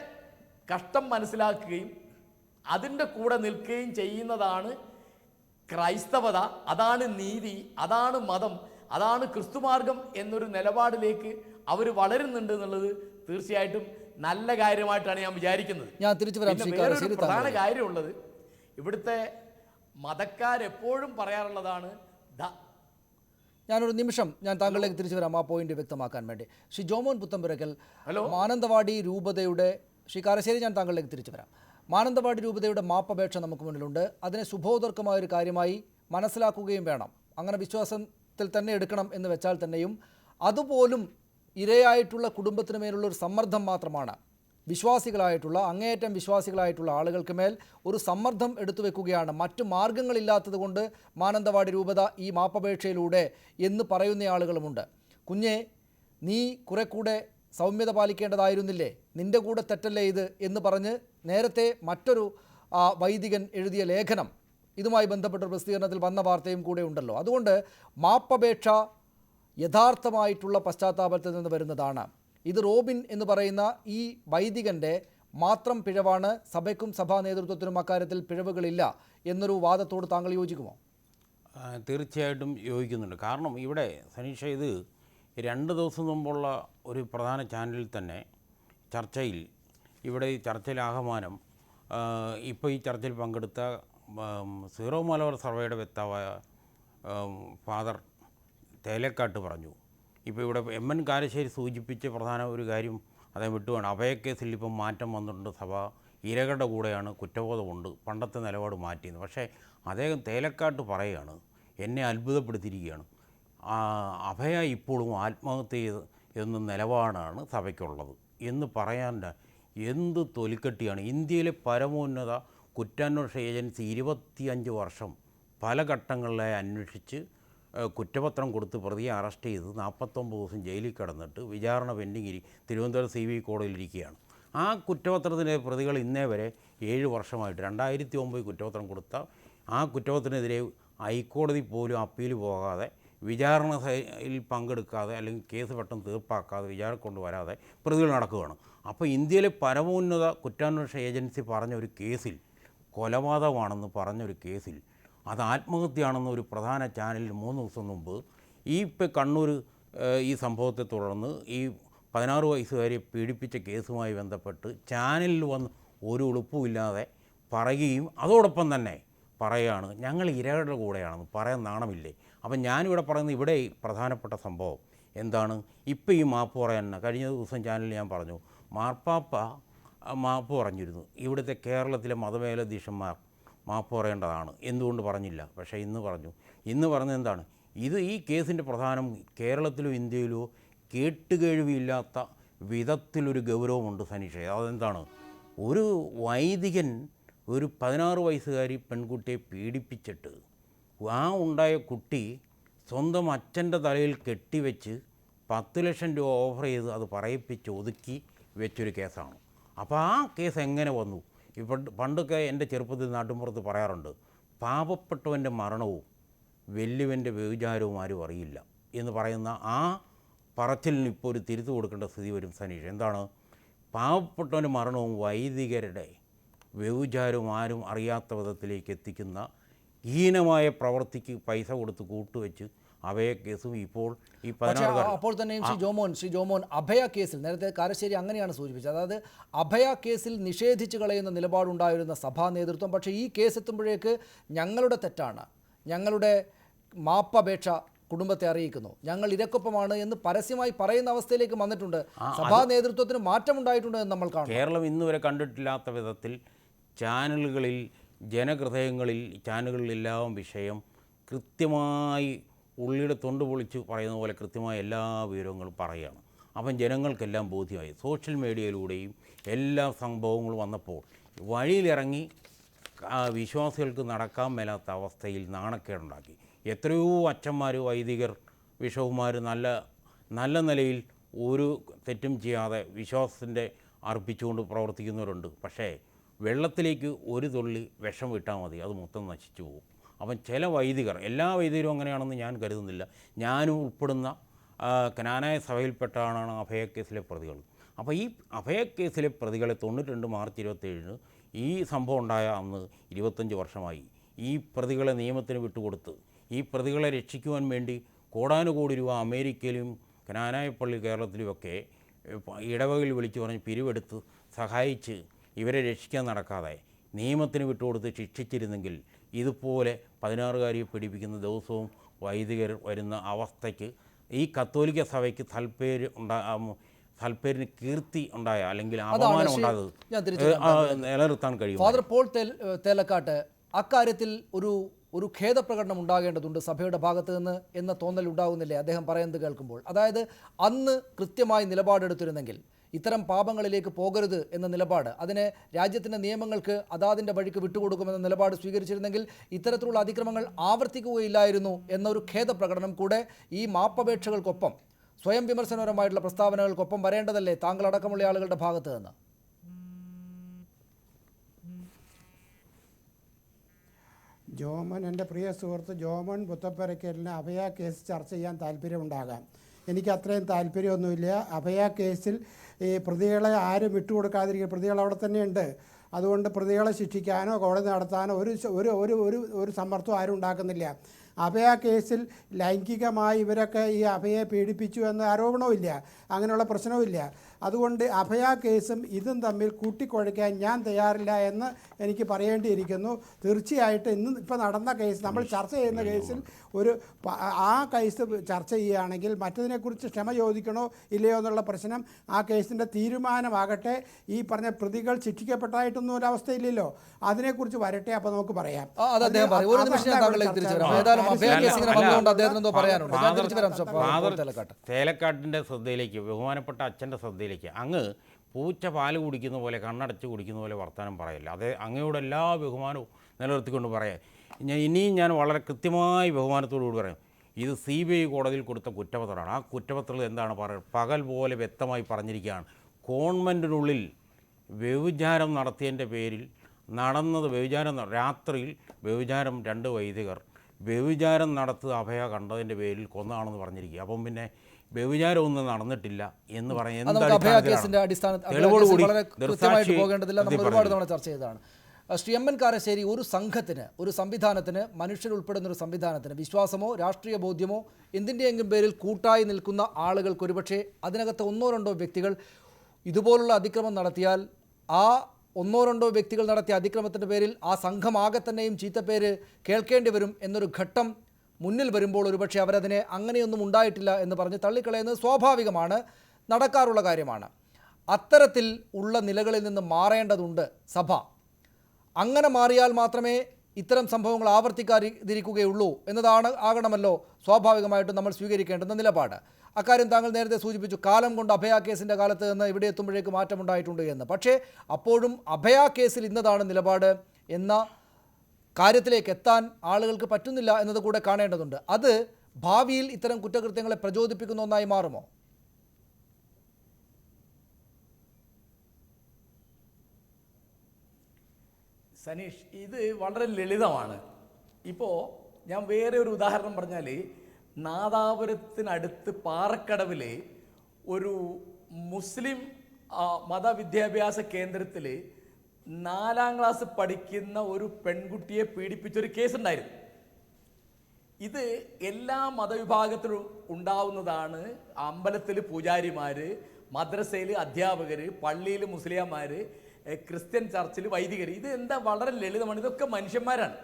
കഷ്ടം മനസ്സിലാക്കുകയും അതിൻ്റെ കൂടെ നിൽക്കുകയും ചെയ്യുന്നതാണ് ക്രൈസ്തവത, അതാണ് നീതി, അതാണ് മതം, അതാണ് ക്രിസ്തുമാർഗം എന്നൊരു നിലപാടിലേക്ക് അവർ വളരുന്നുണ്ട് എന്നുള്ളത് തീർച്ചയായിട്ടും നല്ല കാര്യമായിട്ടാണ് ഞാൻ വിചാരിക്കുന്നത്. വേറൊരു പ്രധാന കാര്യമുള്ളത്, ഇവിടുത്തെ മതക്കാരെപ്പോഴും പറയാറുള്ളതാണ് ഞാനൊരു നിമിഷം താങ്കളിലേക്ക് തിരിച്ചു വരാം ആ പോയിന്റ് വ്യക്തമാക്കാൻ വേണ്ടി. ശ്രീ ജോമോൻ പുത്തമ്പുരക്കൽ, മാനന്തവാടി രൂപതയുടെ, ശ്രീ കാരശ്ശേരി, ഞാൻ താങ്കളിലേക്ക് തിരിച്ചു വരാം. മാനന്തവാടി രൂപതയുടെ മാപ്പപേക്ഷ നമുക്ക് മുന്നിലുണ്ട്. അതിനെ ശുഭോദർക്കമായൊരു കാര്യമായി മനസ്സിലാക്കുകയും വേണം. അങ്ങനെ വിശ്വാസത്തിൽ തന്നെ എടുക്കണം എന്ന് വെച്ചാൽ തന്നെയും അതുപോലും ഇരയായിട്ടുള്ള കുടുംബത്തിന് മേലുള്ള ഒരു സമ്മർദ്ദം മാത്രമാണ്. വിശ്വാസികളായിട്ടുള്ള, അങ്ങേയറ്റം വിശ്വാസികളായിട്ടുള്ള ആളുകൾക്ക് മേൽ ഒരു സമ്മർദ്ദം എടുത്തു വെക്കുകയാണ്. മറ്റു മാർഗങ്ങളില്ലാത്തത് കൊണ്ട് മാനന്തവാടി രൂപത ഈ മാപ്പപേക്ഷയിലൂടെ എന്ന് പറയുന്ന ആളുകളുമുണ്ട്. കുഞ്ഞെ, നീ കുറെ കൂടെ സൗമ്യത പാലിക്കേണ്ടതായിരുന്നില്ലേ, നിൻ്റെ കൂടെ തെറ്റല്ലേ ഇത് എന്ന് പറഞ്ഞ് നേരത്തെ മറ്റൊരു വൈദികൻ എഴുതിയ ലേഖനം ഇതുമായി ബന്ധപ്പെട്ട പ്രസിദ്ധീകരണത്തിൽ വന്ന വാർത്തയും കൂടെ ഉണ്ടല്ലോ. അതുകൊണ്ട് മാപ്പപേക്ഷ യഥാർത്ഥമായിട്ടുള്ള പശ്ചാത്താപത്തിൽ നിന്ന് വരുന്നതാണ്. ഇത് റോബിൻ എന്ന് പറയുന്ന ഈ വൈദികൻ്റെ മാത്രം പിഴവാണ്, സഭയ്ക്കും സഭാ നേതൃത്വത്തിനും അക്കാര്യത്തിൽ പിഴവുകളില്ല എന്നൊരു വാദത്തോട് താങ്കൾ യോജിക്കുമോ? തീർച്ചയായിട്ടും യോജിക്കുന്നുണ്ട്. കാരണം ഇവിടെ സനീഷ, ഇത് 2 ദിവസം മുമ്പുള്ള ഒരു പ്രധാന ചാനലിൽ തന്നെ ചർച്ചയിൽ, ഇവിടെ ഈ ചർച്ചയിൽ ആഹ്വാനം ഇപ്പോൾ ഈ ചർച്ചയിൽ പങ്കെടുത്ത സീറോ മലബാർ സഭയുടെ വ്യക്താവായ ഫാദർ തേലക്കാട്ട് പറഞ്ഞു. ഇപ്പോൾ ഇവിടെ എം.എൻ. കാരശ്ശേരി സൂചിപ്പിച്ച പ്രധാന ഒരു കാര്യം അദ്ദേഹം വിട്ടുവേണം. അഭയക്കേസിൽ ഇപ്പം മാറ്റം വന്നിട്ടുണ്ട്. സഭ ഇരകളുടെ കൂടെയാണ്, കുറ്റബോധമുണ്ട്, പണ്ടത്തെ നിലപാട് മാറ്റിയെന്ന്. പക്ഷേ അദ്ദേഹം തേലക്കാട്ട് പറയുകയാണ്, എന്നെ അത്ഭുതപ്പെടുത്തിയിരിക്കുകയാണ്, അഭയ ഇപ്പോഴും ആത്മഹത്യ എന്ന നിലപാടാണ് സഭയ്ക്കുള്ളത് എന്ന് പറയാൻ എന്ത് തൊലിക്കെട്ടിയാണ്. ഇന്ത്യയിലെ പരമോന്നത കുറ്റാന്വേഷണ ഏജൻസി 25 വർഷം പല ഘട്ടങ്ങളിലായി അന്വേഷിച്ച് കുറ്റപത്രം കൊടുത്ത് പ്രതിയെ അറസ്റ്റ് ചെയ്ത് 49 ദിവസം ജയിലിൽ കിടന്നിട്ട് വിചാരണ പെൻഡിങ് തിരുവനന്തപുരം CBI കോടതിയിലിരിക്കുകയാണ്. ആ കുറ്റപത്രത്തിൻ്റെ പ്രതികൾ ഇന്നേ വരെ 7 വർഷമായിട്ട് 2009 കുറ്റപത്രം കൊടുത്ത ആ കുറ്റപത്രത്തിനെതിരെ ഹൈക്കോടതി പോലും അപ്പീൽ പോകാതെ, വിചാരണയിൽ പങ്കെടുക്കാതെ, അല്ലെങ്കിൽ കേസ് പെട്ടെന്ന് തീർപ്പാക്കാതെ, വിചാരണ കൊണ്ടുവരാതെ പ്രതികൾ നടക്കുകയാണ്. അപ്പോൾ ഇന്ത്യയിലെ പരമോന്നത കുറ്റാന്വേഷണ ഏജൻസി പറഞ്ഞ ഒരു കേസിൽ, കൊലപാതകമാണെന്ന് പറഞ്ഞൊരു കേസിൽ, അത് ആത്മഹത്യയാണെന്ന് ഒരു പ്രധാന ചാനലിൽ 3 ദിവസം മുമ്പ് ഇപ്പോൾ കണ്ണൂർ ഈ സംഭവത്തെ തുടർന്ന് ഈ 16 വയസ്സുകാരെ പീഡിപ്പിച്ച കേസുമായി ബന്ധപ്പെട്ട് ചാനലിൽ വന്ന് ഒരു ഉളുപ്പുമില്ലാതെ പറയുകയും അതോടൊപ്പം തന്നെ പറയുകയാണ് ഞങ്ങൾ ഇരകളുടെ കൂടെയാണെന്ന്. പറയാൻ നാണമില്ലേ? അപ്പം ഞാനിവിടെ പറയുന്നത്, ഇവിടെ പ്രധാനപ്പെട്ട സംഭവം എന്താണ്? ഇപ്പോൾ ഈ മാപ്പ് പറയാൻ കഴിഞ്ഞ ദിവസം ചാനലിൽ ഞാൻ പറഞ്ഞു, മാർപ്പാപ്പ മാപ്പ് പറഞ്ഞിരുന്നു. ഇവിടുത്തെ കേരളത്തിലെ മതമേലധ്യക്ഷന്മാർ മാപ്പ് പറയേണ്ടതാണ്. എന്തുകൊണ്ട് പറഞ്ഞില്ല? പക്ഷേ ഇന്ന് പറഞ്ഞു. ഇന്ന് പറഞ്ഞത് എന്താണ്? ഈ കേസിൻ്റെ പ്രധാനം കേരളത്തിലോ ഇന്ത്യയിലോ കേട്ടുകേഴ്വിയില്ലാത്ത വിധത്തിലൊരു ഗൗരവമുണ്ട് സനീഷ. അതെന്താണ്? ഒരു വൈദികൻ ഒരു 16 വയസ്സുകാരി പെൺകുട്ടിയെ പീഡിപ്പിച്ചിട്ട് ഉണ്ടായ കുട്ടി സ്വന്തം അച്ഛൻ്റെ തലയിൽ കെട്ടിവെച്ച് 10 ലക്ഷം രൂപ ഓഫർ ചെയ്ത് അത് പറയിപ്പിച്ച് ഒതുക്കി വെച്ചൊരു കേസാണ്. അപ്പോൾ ആ കേസ് എങ്ങനെ വന്നു? പണ്ടൊക്കെ എൻ്റെ ചെറുപ്പത്തിൽ നാട്ടിൻപുറത്ത് പറയാറുണ്ട്, പാപപ്പെട്ടവൻ്റെ മരണവും വലിയവൻ്റെ വ്യഭിചാരവും ആരും അറിയില്ല എന്ന് പറയുന്ന ആ പറച്ചിലിന് ഇപ്പോൾ ഒരു തിരുത്തു കൊടുക്കേണ്ട സ്ഥിതി വരും സനീഷ്. എന്താണ്? പാവപ്പെട്ടവൻ്റെ മരണവും വൈദികരുടെ വ്യഭിചാരവും ആരും അറിയാത്ത വിധത്തിലേക്ക് എത്തിക്കുന്ന ഹീനമായ പ്രവൃത്തിക്ക് പൈസ കൊടുത്ത് കൂട്ടുവെച്ച് അഭയ കേസും ഇപ്പോൾ ഈ 16. അപ്പോൾ തന്നെയും ശ്രീ ജോമോൻ അഭയ കേസിൽ നേരത്തെ കാരശ്ശേരി അങ്ങനെയാണ് സൂചിപ്പിച്ചത്. അതായത് അഭയ കേസിൽ നിഷേധിച്ച് കളയുന്ന നിലപാടുണ്ടായിരുന്ന സഭാ നേതൃത്വം, പക്ഷേ ഈ കേസ് എത്തുമ്പോഴേക്ക് ഞങ്ങളുടെ തെറ്റാണ്, ഞങ്ങളുടെ മാപ്പപേക്ഷ കുടുംബത്തെ അറിയിക്കുന്നു, ഞങ്ങൾ ഇരക്കൊപ്പമാണ് എന്ന് പരസ്യമായി പറയുന്ന അവസ്ഥയിലേക്ക് വന്നിട്ടുണ്ട്. സഭാ നേതൃത്വത്തിന് മാറ്റമുണ്ടായിട്ടുണ്ട് എന്ന് നമ്മൾ കാണും. കേരളം ഇന്നുവരെ കണ്ടിട്ടില്ലാത്ത വിധത്തിൽ ചാനലുകളിൽ, ജനഹൃദയങ്ങളിൽ, ചാനലുകളിലെല്ലാം വിഷയം കൃത്യമായി ഉള്ളിയുടെ തൊണ്ട് പൊളിച്ച് പറയുന്ന പോലെ കൃത്യമായ എല്ലാ വിവരങ്ങളും പറയുകയാണ്. അപ്പം ജനങ്ങൾക്കെല്ലാം ബോധ്യമായി. സോഷ്യൽ മീഡിയയിലൂടെയും എല്ലാ സംഭവങ്ങളും വന്നപ്പോൾ വഴിയിലിറങ്ങി വിശ്വാസികൾക്ക് നടക്കാൻ മേലാത്ത അവസ്ഥയിൽ നാണക്കേടുണ്ടാക്കി. എത്രയോ അച്ഛന്മാർ, വൈദികർ, ബിഷപ്പുമാർ നല്ല നിലയിൽ ഒരു തെറ്റും ചെയ്യാതെ വിശ്വാസത്തിൻ്റെ അർപ്പിച്ചുകൊണ്ട് പ്രവർത്തിക്കുന്നവരുണ്ട്. പക്ഷേ വെള്ളത്തിലേക്ക് ഒരു തുള്ളി വിഷം വിട്ടാൽ മതി, അത് മൊത്തം നശിച്ചു പോകും. അപ്പം ചില വൈദികർ, എല്ലാ വൈദികരും അങ്ങനെയാണെന്ന് ഞാൻ കരുതുന്നില്ല, ഞാനും ഉൾപ്പെടുന്ന കനാനായ സഭയിൽപ്പെട്ടാണ് അഭയക്കേസിലെ പ്രതികൾ. അപ്പോൾ ഈ അഭയക്കേസിലെ പ്രതികളെ 92 മാർച്ച് 27 ഈ സംഭവം ഉണ്ടായ അന്ന് 25 വർഷമായി. ഈ പ്രതികളെ നിയമത്തിന് വിട്ടുകൊടുത്ത് ഈ പ്രതികളെ രക്ഷിക്കുവാൻ വേണ്ടി കോടാനുകോടി രൂപ അമേരിക്കയിലും കനാനായ പള്ളി കേരളത്തിലുമൊക്കെ ഇടവകയിൽ വിളിച്ചു പറഞ്ഞ് പിരിവെടുത്ത് സഹായിച്ച് ഇവരെ രക്ഷിക്കാൻ നടക്കാതെ നിയമത്തിന് വിട്ടുകൊടുത്ത് ശിക്ഷിച്ചിരുന്നെങ്കിൽ ഇതുപോലെ 16കാരിയെ പീഡിപ്പിക്കുന്ന ദിവസവും വൈദികർ വരുന്ന അവസ്ഥയ്ക്ക് ഈ കത്തോലിക്ക സഭയ്ക്ക് സൽപ്പേരിന് കീർത്തി ഉണ്ടായ, അല്ലെങ്കിൽ അപമാനം ഉണ്ടായത് നിലനിർത്താൻ കഴിയും. ഫാദർ പോൾ തേലക്കാട്ട്, അക്കാര്യത്തിൽ ഒരു ഖേദപ്രകടനം ഉണ്ടാകേണ്ടതുണ്ട് സഭയുടെ ഭാഗത്ത് നിന്ന് എന്ന തോന്നൽ ഉണ്ടാകുന്നില്ലേ അദ്ദേഹം പറയുന്നത് കേൾക്കുമ്പോൾ? അതായത് അന്ന് കൃത്യമായി നിലപാടെടുത്തിരുന്നെങ്കിൽ, ഇത്തരം പാപങ്ങളിലേക്ക് പോകരുത് എന്ന നിലപാട്, അതിനെ രാജ്യത്തിൻ്റെ നിയമങ്ങൾക്ക് അതാതിൻ്റെ വഴിക്ക് വിട്ടുകൊടുക്കുമെന്ന നിലപാട് സ്വീകരിച്ചിരുന്നെങ്കിൽ ഇത്തരത്തിലുള്ള അതിക്രമങ്ങൾ ആവർത്തിക്കുകയില്ലായിരുന്നു എന്നൊരു ഖേദപ്രകടനം കൂടെ ഈ മാപ്പപേക്ഷകൾക്കൊപ്പം സ്വയം വിമർശനപരമായിട്ടുള്ള പ്രസ്താവനകൾക്കൊപ്പം വരേണ്ടതല്ലേ താങ്കളടക്കമുള്ള ആളുകളുടെ ഭാഗത്ത് നിന്ന്? ജോമൻ, എൻ്റെ പ്രിയ സുഹൃത്ത് ജോമൻ പുത്തപ്പരക്കലിന് അഭയ കേസ് ചർച്ച ചെയ്യാൻ താല്പര്യമുണ്ടാകാം. എനിക്ക് അത്രയും താല്പര്യമൊന്നുമില്ല. അഭയ കേസിൽ ഈ പ്രതികളെ ആരും വിട്ടുകൊടുക്കാതിരിക്കുക, പ്രതികൾ അവിടെ തന്നെയുണ്ട്. അതുകൊണ്ട് പ്രതികളെ ശിക്ഷിക്കാനോ കോടതി നടത്താനോ ഒരു സമ്മർദ്ദം ആരും ഉണ്ടാക്കുന്നില്ല. അഭയ കേസിൽ ലൈംഗികമായി ഇവരൊക്കെ ഈ അഭയെ പീഡിപ്പിച്ചു എന്ന ആരോപണവുമില്ല, അങ്ങനെയുള്ള പ്രശ്നവുമില്ല. അതുകൊണ്ട് അഭയ കേസും ഇതും തമ്മിൽ കൂട്ടിക്കുഴയ്ക്കാൻ ഞാൻ തയ്യാറില്ല എന്ന് എനിക്ക് പറയേണ്ടിയിരിക്കുന്നു. തീർച്ചയായിട്ടും ഇപ്പം നടന്ന കേസ്, നമ്മൾ ചർച്ച ചെയ്യുന്ന കേസിൽ ആ കേസ് ചർച്ച ചെയ്യുകയാണെങ്കിൽ മറ്റതിനെക്കുറിച്ച് ക്ഷമ ചോദിക്കണോ ഇല്ലയോ എന്നുള്ള പ്രശ്നം ആ കേസിൻ്റെ തീരുമാനമാകട്ടെ. ഈ പറഞ്ഞ പ്രതികൾ ശിക്ഷിക്കപ്പെട്ടായിട്ടൊന്നും ഒരവസ്ഥയില്ലല്ലോ, അതിനെക്കുറിച്ച് വരട്ടെ, അപ്പോൾ നമുക്ക് പറയാം. ചേലക്കാട്ടിൻ്റെ ശ്രദ്ധയിലേക്ക്, ബഹുമാനപ്പെട്ട അച്ഛൻ്റെ ശ്രദ്ധയിലേക്ക്, അങ്ങ് പൂച്ച പാല് കുടിക്കുന്ന പോലെ കണ്ണടച്ച് കുടിക്കുന്ന പോലെ വർത്തമാനം പറയില്ല. അത് അങ്ങയോട് എല്ലാ ബഹുമാനവും നിലനിർത്തിക്കൊണ്ട് പറയാം. ഇനിയും ഞാൻ വളരെ കൃത്യമായി ബഹുമാനത്തോടുകൂടി പറയാം, ഇത് CBI കോടതിയിൽ കൊടുത്ത കുറ്റപത്രമാണ്. ആ കുറ്റപത്രത്തിൽ എന്താണ് പറയുന്നത്? പകൽ പോലെ വ്യക്തമായി പറഞ്ഞിരിക്കുകയാണ്, കോൺവെൻറ്റിനുള്ളിൽ വ്യഭിചാരം നടത്തിയതിൻ്റെ പേരിൽ നടന്നത് രാത്രിയിൽ വ്യഭിചാരം 2 വൈദികർ വ്യഭിചാരം നടത്തുക അഭയ കണ്ടതിൻ്റെ പേരിൽ കൊന്നാണെന്ന് പറഞ്ഞിരിക്കുക. അപ്പം പിന്നെ വ്യഭിചാരമൊന്നും നടന്നിട്ടില്ല എന്ന് പറയാൻ ഒരുപാട് തവണ ചർച്ച ചെയ്തതാണ്. ശ്രീ എം.എൻ. കാരശ്ശേരി, ഒരു സംവിധാനത്തിന്, മനുഷ്യരുൾപ്പെടുന്ന ഒരു സംവിധാനത്തിന് വിശ്വാസമോ രാഷ്ട്രീയ ബോധ്യമോ എന്തിൻ്റെയെങ്കിലും പേരിൽ കൂട്ടായി നിൽക്കുന്ന ആളുകൾക്ക് ഒരുപക്ഷെ അതിനകത്ത് 1-2 വ്യക്തികൾ ഇതുപോലുള്ള അതിക്രമം നടത്തിയാൽ ആ 1-2 വ്യക്തികൾ നടത്തിയ അതിക്രമത്തിൻ്റെ പേരിൽ ആ സംഘമാകെ തന്നെയും ചീത്തപ്പേര് കേൾക്കേണ്ടി വരും എന്നൊരു ഘട്ടം മുന്നിൽ വരുമ്പോൾ ഒരുപക്ഷെ അവരതിനെ അങ്ങനെയൊന്നും ഉണ്ടായിട്ടില്ല എന്ന് പറഞ്ഞ് തള്ളിക്കളയുന്നത് സ്വാഭാവികമാണ്, നടക്കാറുള്ള കാര്യമാണ്. അത്തരത്തിൽ ഉള്ള നിലകളിൽ നിന്ന് മാറേണ്ടതുണ്ട് സഭ. അങ്ങനെ മാറിയാൽ മാത്രമേ ഇത്തരം സംഭവങ്ങൾ ആവർത്തിക്കാതിരിക്കുകയുള്ളൂ ആകണമല്ലോ സ്വാഭാവികമായിട്ടും നമ്മൾ സ്വീകരിക്കേണ്ടുന്ന നിലപാട്. അക്കാര്യം താങ്കൾ നേരത്തെ സൂചിപ്പിച്ചു, കാലം കൊണ്ട് അഭയ കേസിൻ്റെ കാലത്ത് നിന്ന് ഇവിടെ എത്തുമ്പോഴേക്ക് മാറ്റമുണ്ടായിട്ടുണ്ട് എന്ന്. പക്ഷേ അപ്പോഴും അഭയ കേസിൽ ഇന്നതാണ് നിലപാട് എന്ന കാര്യത്തിലേക്ക് എത്താൻ ആളുകൾക്ക് പറ്റുന്നില്ല എന്നത് കൂടെ കാണേണ്ടതുണ്ട്. അത് ഭാവിയിൽ ഇത്തരം കുറ്റകൃത്യങ്ങളെ പ്രചോദിപ്പിക്കുന്ന ഒന്നായി മാറുമോ? സനീഷ്, ഇത് വളരെ ലളിതമാണ്. ഇപ്പോൾ ഞാൻ വേറെ ഒരു ഉദാഹരണം പറഞ്ഞാൽ, നാദാപുരത്തിനടുത്ത് പാറക്കടവിൽ ഒരു മുസ്ലിം മതവിദ്യാഭ്യാസ കേന്ദ്രത്തിൽ 4ാം ക്ലാസ് പഠിക്കുന്ന ഒരു പെൺകുട്ടിയെ പീഡിപ്പിച്ചൊരു കേസുണ്ടായിരുന്നു. ഇത് എല്ലാ മതവിഭാഗത്തിലും ഉണ്ടാവുന്നതാണ്. അമ്പലത്തിൽ പൂജാരിമാർ, മദ്രസയിൽ അധ്യാപകർ, പള്ളിയിൽ മുസ്ലിംമാർ, ക്രിസ്ത്യൻ ചർച്ചിൽ വൈദികർ. ഇത് എന്താ വളരെ ലളിതമാണ്, ഇതൊക്കെ മനുഷ്യന്മാരാണ്.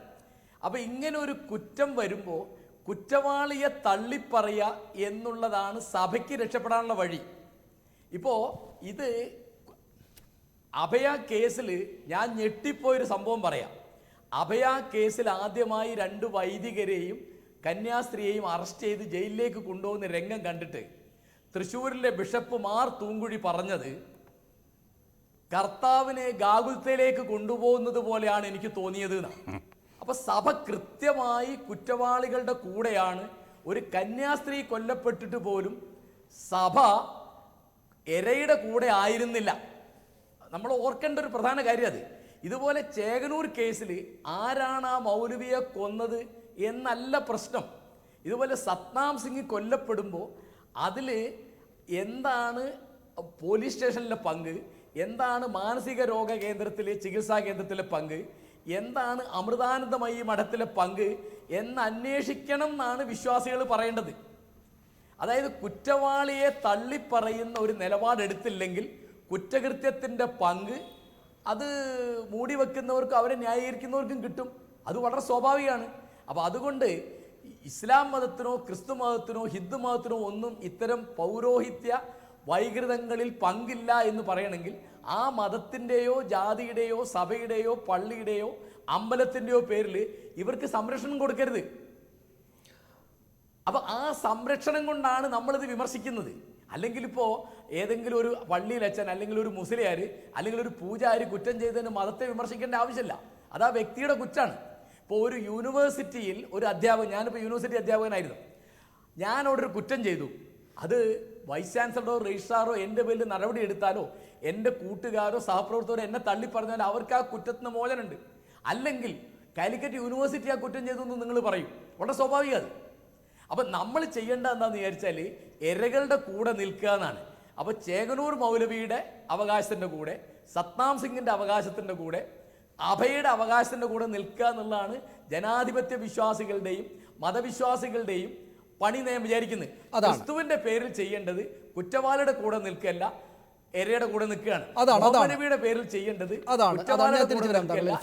അപ്പോൾ ഇങ്ങനെ ഒരു കുറ്റം വരുമ്പോൾ കുറ്റവാളിയെ തള്ളിപ്പറയുക എന്നുള്ളതാണ് സഭയ്ക്ക് രക്ഷപ്പെടാനുള്ള വഴി. ഇപ്പോൾ ഇത് അഭയ കേസിൽ ഞാൻ ഞെട്ടിപ്പോയൊരു സംഭവം പറയാം. അഭയ കേസിൽ ആദ്യമായി 2 വൈദികരെയും കന്യാസ്ത്രീയെയും അറസ്റ്റ് ചെയ്ത് ജയിലിലേക്ക് കൊണ്ടുപോകുന്ന രംഗം കണ്ടിട്ട് തൃശ്ശൂരിലെ ബിഷപ്പ് മാർ തൂങ്കുഴി പറഞ്ഞത്, കർത്താവിനെ ഗാഗുൽത്തയിലേക്ക് കൊണ്ടുപോകുന്നത് പോലെയാണ് എനിക്ക് തോന്നിയത് എന്നാണ്. അപ്പോൾ സഭ കൃത്യമായി കുറ്റവാളികളുടെ കൂടെയാണ്. ഒരു കന്യാസ്ത്രീ കൊല്ലപ്പെട്ടിട്ട് പോലും സഭ എരയുടെ കൂടെ ആയിരുന്നില്ല. നമ്മൾ ഓർക്കേണ്ട ഒരു പ്രധാന കാര്യം അത്. ഇതുപോലെ ചേകനൂർ കേസിൽ ആരാണ് ആ മൗലവിയെ കൊന്നത് എന്നല്ല പ്രശ്നം. ഇതുപോലെ സത്നാം സിംഗ് കൊല്ലപ്പെടുമ്പോൾ അതിൽ എന്താണ് പോലീസ് സ്റ്റേഷനിലെ പങ്ക്, എന്താണ് മാനസിക രോഗ കേന്ദ്രത്തിലെ ചികിത്സാ കേന്ദ്രത്തിലെ പങ്ക്, എന്താണ് അമൃതാനന്ദമയി മഠത്തിലെ പങ്ക് എന്ന് അന്വേഷിക്കണം എന്നാണ് വിശ്വാസികൾ പറയേണ്ടത്. അതായത് കുറ്റവാളിയെ തള്ളിപ്പറയുന്ന ഒരു നിലപാടെടുത്തില്ലെങ്കിൽ കുറ്റകൃത്യത്തിൻ്റെ പങ്ക് അത് മൂടി വെക്കുന്നവർക്കും അവരെ ന്യായീകരിക്കുന്നവർക്കും കിട്ടും. അത് വളരെ സ്വാഭാവികമാണ്. അപ്പോൾ അതുകൊണ്ട് ഇസ്ലാം മതത്തിനോ ക്രിസ്തു മതത്തിനോ ഹിന്ദു മതത്തിനോ ഒന്നും ഇത്തരം പൗരോഹിത്യ വൈകൃതങ്ങളിൽ പങ്കില്ല എന്ന് പറയണമെങ്കിൽ ആ മതത്തിൻ്റെയോ ജാതിയുടെയോ സഭയുടെയോ പള്ളിയുടെയോ അമ്പലത്തിൻ്റെയോ പേരിൽ ഇവർക്ക് സംരക്ഷണം കൊടുക്കരുത്. അപ്പോൾ ആ സംരക്ഷണം കൊണ്ടാണ് നമ്മളിത് വിമർശിക്കുന്നത്. അല്ലെങ്കിൽ ഇപ്പോൾ ഏതെങ്കിലും ഒരു പള്ളിയിലച്ഛൻ അല്ലെങ്കിൽ ഒരു മുസ്ലിയാർ അല്ലെങ്കിൽ ഒരു പൂജാരി കുറ്റം ചെയ്തതിന് മതത്തെ വിമർശിക്കേണ്ട ആവശ്യമില്ല. അത് ആ വ്യക്തിയുടെ കുറ്റാണ്. ഇപ്പോൾ ഒരു യൂണിവേഴ്സിറ്റിയിൽ ഒരു അധ്യാപകൻ, ഞാനിപ്പോൾ യൂണിവേഴ്സിറ്റി അധ്യാപകനായിരുന്നു, ഞാൻ അവിടെ ഒരു കുറ്റം ചെയ്തു, അത് വൈസ് ചാൻസലറോ രജിസ്ട്രാറോ എൻ്റെ പേരിൽ നടപടി എടുത്താലോ എൻ്റെ കൂട്ടുകാരോ സഹപ്രവർത്തകരോ എന്നെ തള്ളി പറഞ്ഞാൽ അവർക്ക് ആ കുറ്റത്തിന് മോചനമുണ്ട്. അല്ലെങ്കിൽ കാലിക്കറ്റ് യൂണിവേഴ്സിറ്റി ആ കുറ്റം ചെയ്തു എന്ന് നിങ്ങൾ പറയും. വളരെ സ്വാഭാവികം അത്. അപ്പം നമ്മൾ ചെയ്യേണ്ട എന്താണെന്ന് വിചാരിച്ചാൽ ഇരകളുടെ കൂടെ നിൽക്കുക എന്നാണ്. അപ്പോൾ ചേകനൂർ മൗലവിയുടെ അവകാശത്തിൻ്റെ കൂടെ, സത്നാം സിംഗിൻ്റെ അവകാശത്തിൻ്റെ കൂടെ, അഭയുടെ അവകാശത്തിൻ്റെ കൂടെ നിൽക്കുക എന്നുള്ളതാണ് ജനാധിപത്യ വിശ്വാസികളുടെയും മതവിശ്വാസികളുടെയും പണി ഞാൻ വിചാരിക്കുന്നത്. ക്രിസ്തുവിൻ്റെ പേരിൽ ചെയ്യേണ്ടത് കുറ്റവാളിയുടെ കൂടെ നിൽക്കല്ല, എരയുടെ കൂടെ നിൽക്കുകയാണ്. മൗലവിയുടെ പേരിൽ ചെയ്യേണ്ടത്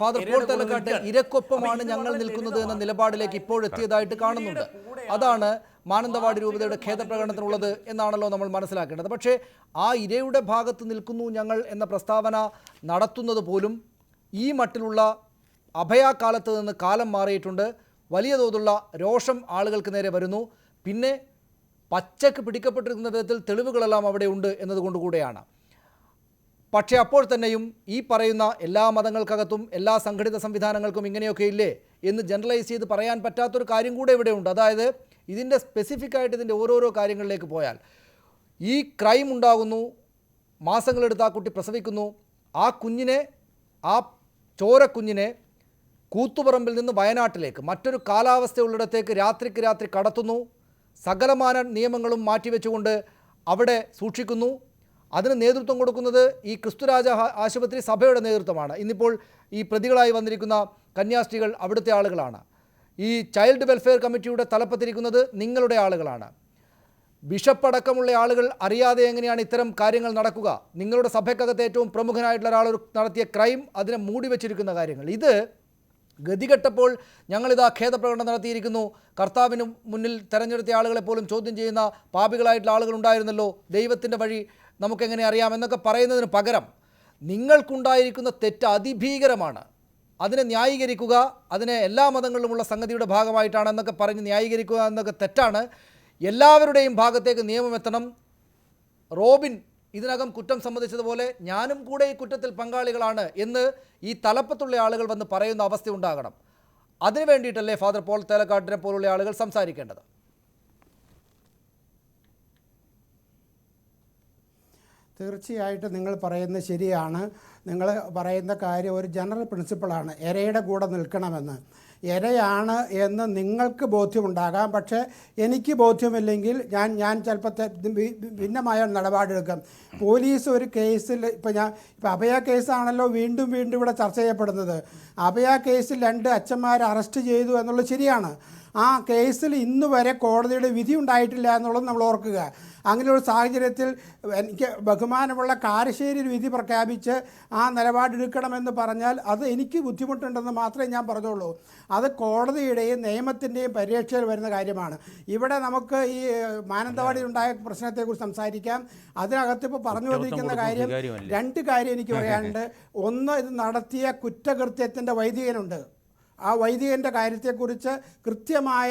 ഫാദർ പോൾ തലക്കാട്ട് ഇരക്കൊപ്പമാണ് ഞങ്ങൾ നിൽക്കുന്നത് എന്ന നിലപാടിലേക്ക് ഇപ്പോഴെത്തിയതായിട്ട് കാണുന്നുണ്ട്. അതാണ് മാനന്തവാടി രൂപതയുടെ ഖേദപ്രകടനത്തിനുള്ളത് എന്നാണല്ലോ നമ്മൾ മനസ്സിലാക്കേണ്ടത്. പക്ഷേ ആ ഇരയുടെ ഭാഗത്ത് നിൽക്കുന്നു ഞങ്ങൾ എന്ന പ്രസ്താവന നടത്തുന്നത് പോലും ഈ മട്ടിലുള്ള അഭയാകാലത്ത് നിന്ന് കാലം മാറിയിട്ടുണ്ട്. വലിയ തോതിലുള്ള രോഷം ആളുകൾക്ക് നേരെ വരുന്നു. പിന്നെ പച്ചക്ക് പിടിക്കപ്പെട്ടിരിക്കുന്ന വിധത്തിൽ തെളിവുകളെല്ലാം അവിടെ ഉണ്ട് എന്നതുകൊണ്ട് കൂടെയാണ്. പക്ഷേ അപ്പോൾ തന്നെയും ഈ പറയുന്ന എല്ലാ മതങ്ങൾക്കകത്തും എല്ലാ സംഘടിത സംവിധാനങ്ങൾക്കും ഇങ്ങനെയൊക്കെ ഇല്ലേ എന്ന് ജനറലൈസ് ചെയ്ത് പറയാൻ പറ്റാത്തൊരു കാര്യം കൂടെ ഇവിടെയുണ്ട്. അതായത് ഇതിൻ്റെ സ്പെസിഫിക് ആയിട്ട് ഇതിൻ്റെ ഓരോരോ കാര്യങ്ങളിലേക്ക് പോയാൽ ഈ ക്രൈം ഉണ്ടാകുന്നു, മാസങ്ങളെടുത്ത് ആ കുട്ടി പ്രസവിക്കുന്നു, ആ കുഞ്ഞിനെ, ആ ചോരക്കുഞ്ഞിനെ കൂത്തുപറമ്പിൽ നിന്ന് വയനാട്ടിലേക്ക് മറ്റൊരു കാലാവസ്ഥയുള്ളിടത്തേക്ക് രാത്രിക്ക് രാത്രി കടത്തുന്നു, സകലമാന നിയമങ്ങളും മാറ്റിവെച്ചുകൊണ്ട് അവിടെ സൂക്ഷിക്കുന്നു. അതിന് നേതൃത്വം കൊടുക്കുന്നത് ഈ ക്രിസ്തുരാജ ആശുപത്രി സഭയുടെ നേതൃത്വമാണ്. ഇന്നിപ്പോൾ ഈ പ്രതികളായി വന്നിരിക്കുന്ന കന്യാസ്ത്രീകൾ അവിടുത്തെ ആളുകളാണ്. ഈ ചൈൽഡ് വെൽഫെയർ കമ്മിറ്റിയുടെ തലപ്പത്തിരിക്കുന്നത് നിങ്ങളുടെ ആളുകളാണ്. ബിഷപ്പ് അടക്കമുള്ള ആളുകൾ അറിയാതെ എങ്ങനെയാണ് ഇത്തരം കാര്യങ്ങൾ നടക്കുക? നിങ്ങളുടെ സഭയ്ക്കകത്ത് ഏറ്റവും പ്രമുഖനായിട്ടുള്ള ഒരാൾ നടത്തിയ ക്രൈം, അതിനെ മൂടി വച്ചിരിക്കുന്ന കാര്യങ്ങൾ. ഇത് ഗതികെട്ടപ്പോൾ ഞങ്ങളിതാ ഖേദപ്രകടനം നടത്തിയിരിക്കുന്നു, കർത്താവിന് മുന്നിൽ തെരഞ്ഞെടുത്ത ആളുകളെ പോലും ചോദ്യം ചെയ്യുന്ന പാപികളായിട്ടുള്ള ആളുകളുണ്ടായിരുന്നല്ലോ, ദൈവത്തിൻ്റെ വഴി നമുക്കെങ്ങനെ അറിയാമെന്നൊക്കെ പറയുന്നതിന് പകരം നിങ്ങൾക്കുണ്ടായിരിക്കുന്ന തെറ്റ് അതിഭീകരമാണ്, അതിനെ ന്യായീകരിക്കുക, അതിനെ എല്ലാ മതങ്ങളിലുമുള്ള സംഗതിയുടെ ഭാഗമായിട്ടാണെന്നൊക്കെ പറഞ്ഞ് ന്യായീകരിക്കുക എന്നൊക്കെ തെറ്റാണ്. എല്ലാവരുടെയും ഭാഗത്തേക്ക് നിയമം എത്തണം. റോബിൻ ഇതിനകം കുറ്റം സമ്മതിച്ചതുപോലെ ഞാനും കൂടെ ഈ കുറ്റത്തിൽ പങ്കാളികളാണ് എന്ന് ഈ തലപ്പത്തുള്ള ആളുകൾ വന്ന് പറയുന്ന അവസ്ഥ ഉണ്ടാകണം. അതിനു വേണ്ടിയിട്ടല്ലേ ഫാദർ പോൾ തേലക്കാട്ടിനെ പോലുള്ള ആളുകൾ സംസാരിക്കേണ്ടത്? തീർച്ചയായിട്ടും നിങ്ങൾ പറയുന്നത് ശരിയാണ്. നിങ്ങൾ പറയുന്ന കാര്യം ഒരു ജനറൽ പ്രിൻസിപ്പിളാണ്, ഇരയുടെ കൂടെ നിൽക്കണമെന്ന്. ഇരയാണ് എന്ന് നിങ്ങൾക്ക് ബോധ്യമുണ്ടാകാം, പക്ഷേ എനിക്ക് ബോധ്യമില്ലെങ്കിൽ ഞാൻ ചിലപ്പോൾ ഭിന്നമായ നിലപാടെടുക്കാം. പോലീസ് ഒരു കേസിൽ ഇപ്പോൾ അഭയ കേസാണല്ലോ വീണ്ടും ഇവിടെ ചർച്ച ചെയ്യപ്പെടുന്നത്. അഭയ കേസിൽ 2 അച്ഛന്മാരെ അറസ്റ്റ് ചെയ്തു എന്നുള്ളത് ശരിയാണ്. ആ കേസിൽ ഇന്ന് വരെ കോടതിയുടെ വിധി ഉണ്ടായിട്ടില്ല എന്നുള്ളത് നമ്മൾ ഓർക്കുക. അങ്ങനെ ഒരു സാഹചര്യത്തിൽ എനിക്ക് ബഹുമാനമുള്ള കാരശ്ശേരി ഒരു വിധി പ്രഖ്യാപിച്ച് ആ നിലപാടെടുക്കണമെന്ന് പറഞ്ഞാൽ അത് എനിക്ക് ബുദ്ധിമുട്ടുണ്ടെന്ന് മാത്രമേ ഞാൻ പറഞ്ഞുള്ളൂ. അത് കോടതിയുടെയും നിയമത്തിൻ്റെയും പരിരക്ഷയിൽ വരുന്ന കാര്യമാണ്. ഇവിടെ നമുക്ക് ഈ മാനന്തവാടി ഉണ്ടായ പ്രശ്നത്തെക്കുറിച്ച് സംസാരിക്കാം. അതിനകത്ത് ഇപ്പോൾ പറഞ്ഞു വന്നിരിക്കുന്ന കാര്യം 2 കാര്യം എനിക്ക് പറയാനുണ്ട്. ഒന്ന്, ഇത് നടത്തിയ കുറ്റകൃത്യത്തിൻ്റെ വൈദികനുണ്ട്. ആ വൈദികൻ്റെ കാര്യത്തെക്കുറിച്ച് കൃത്യമായ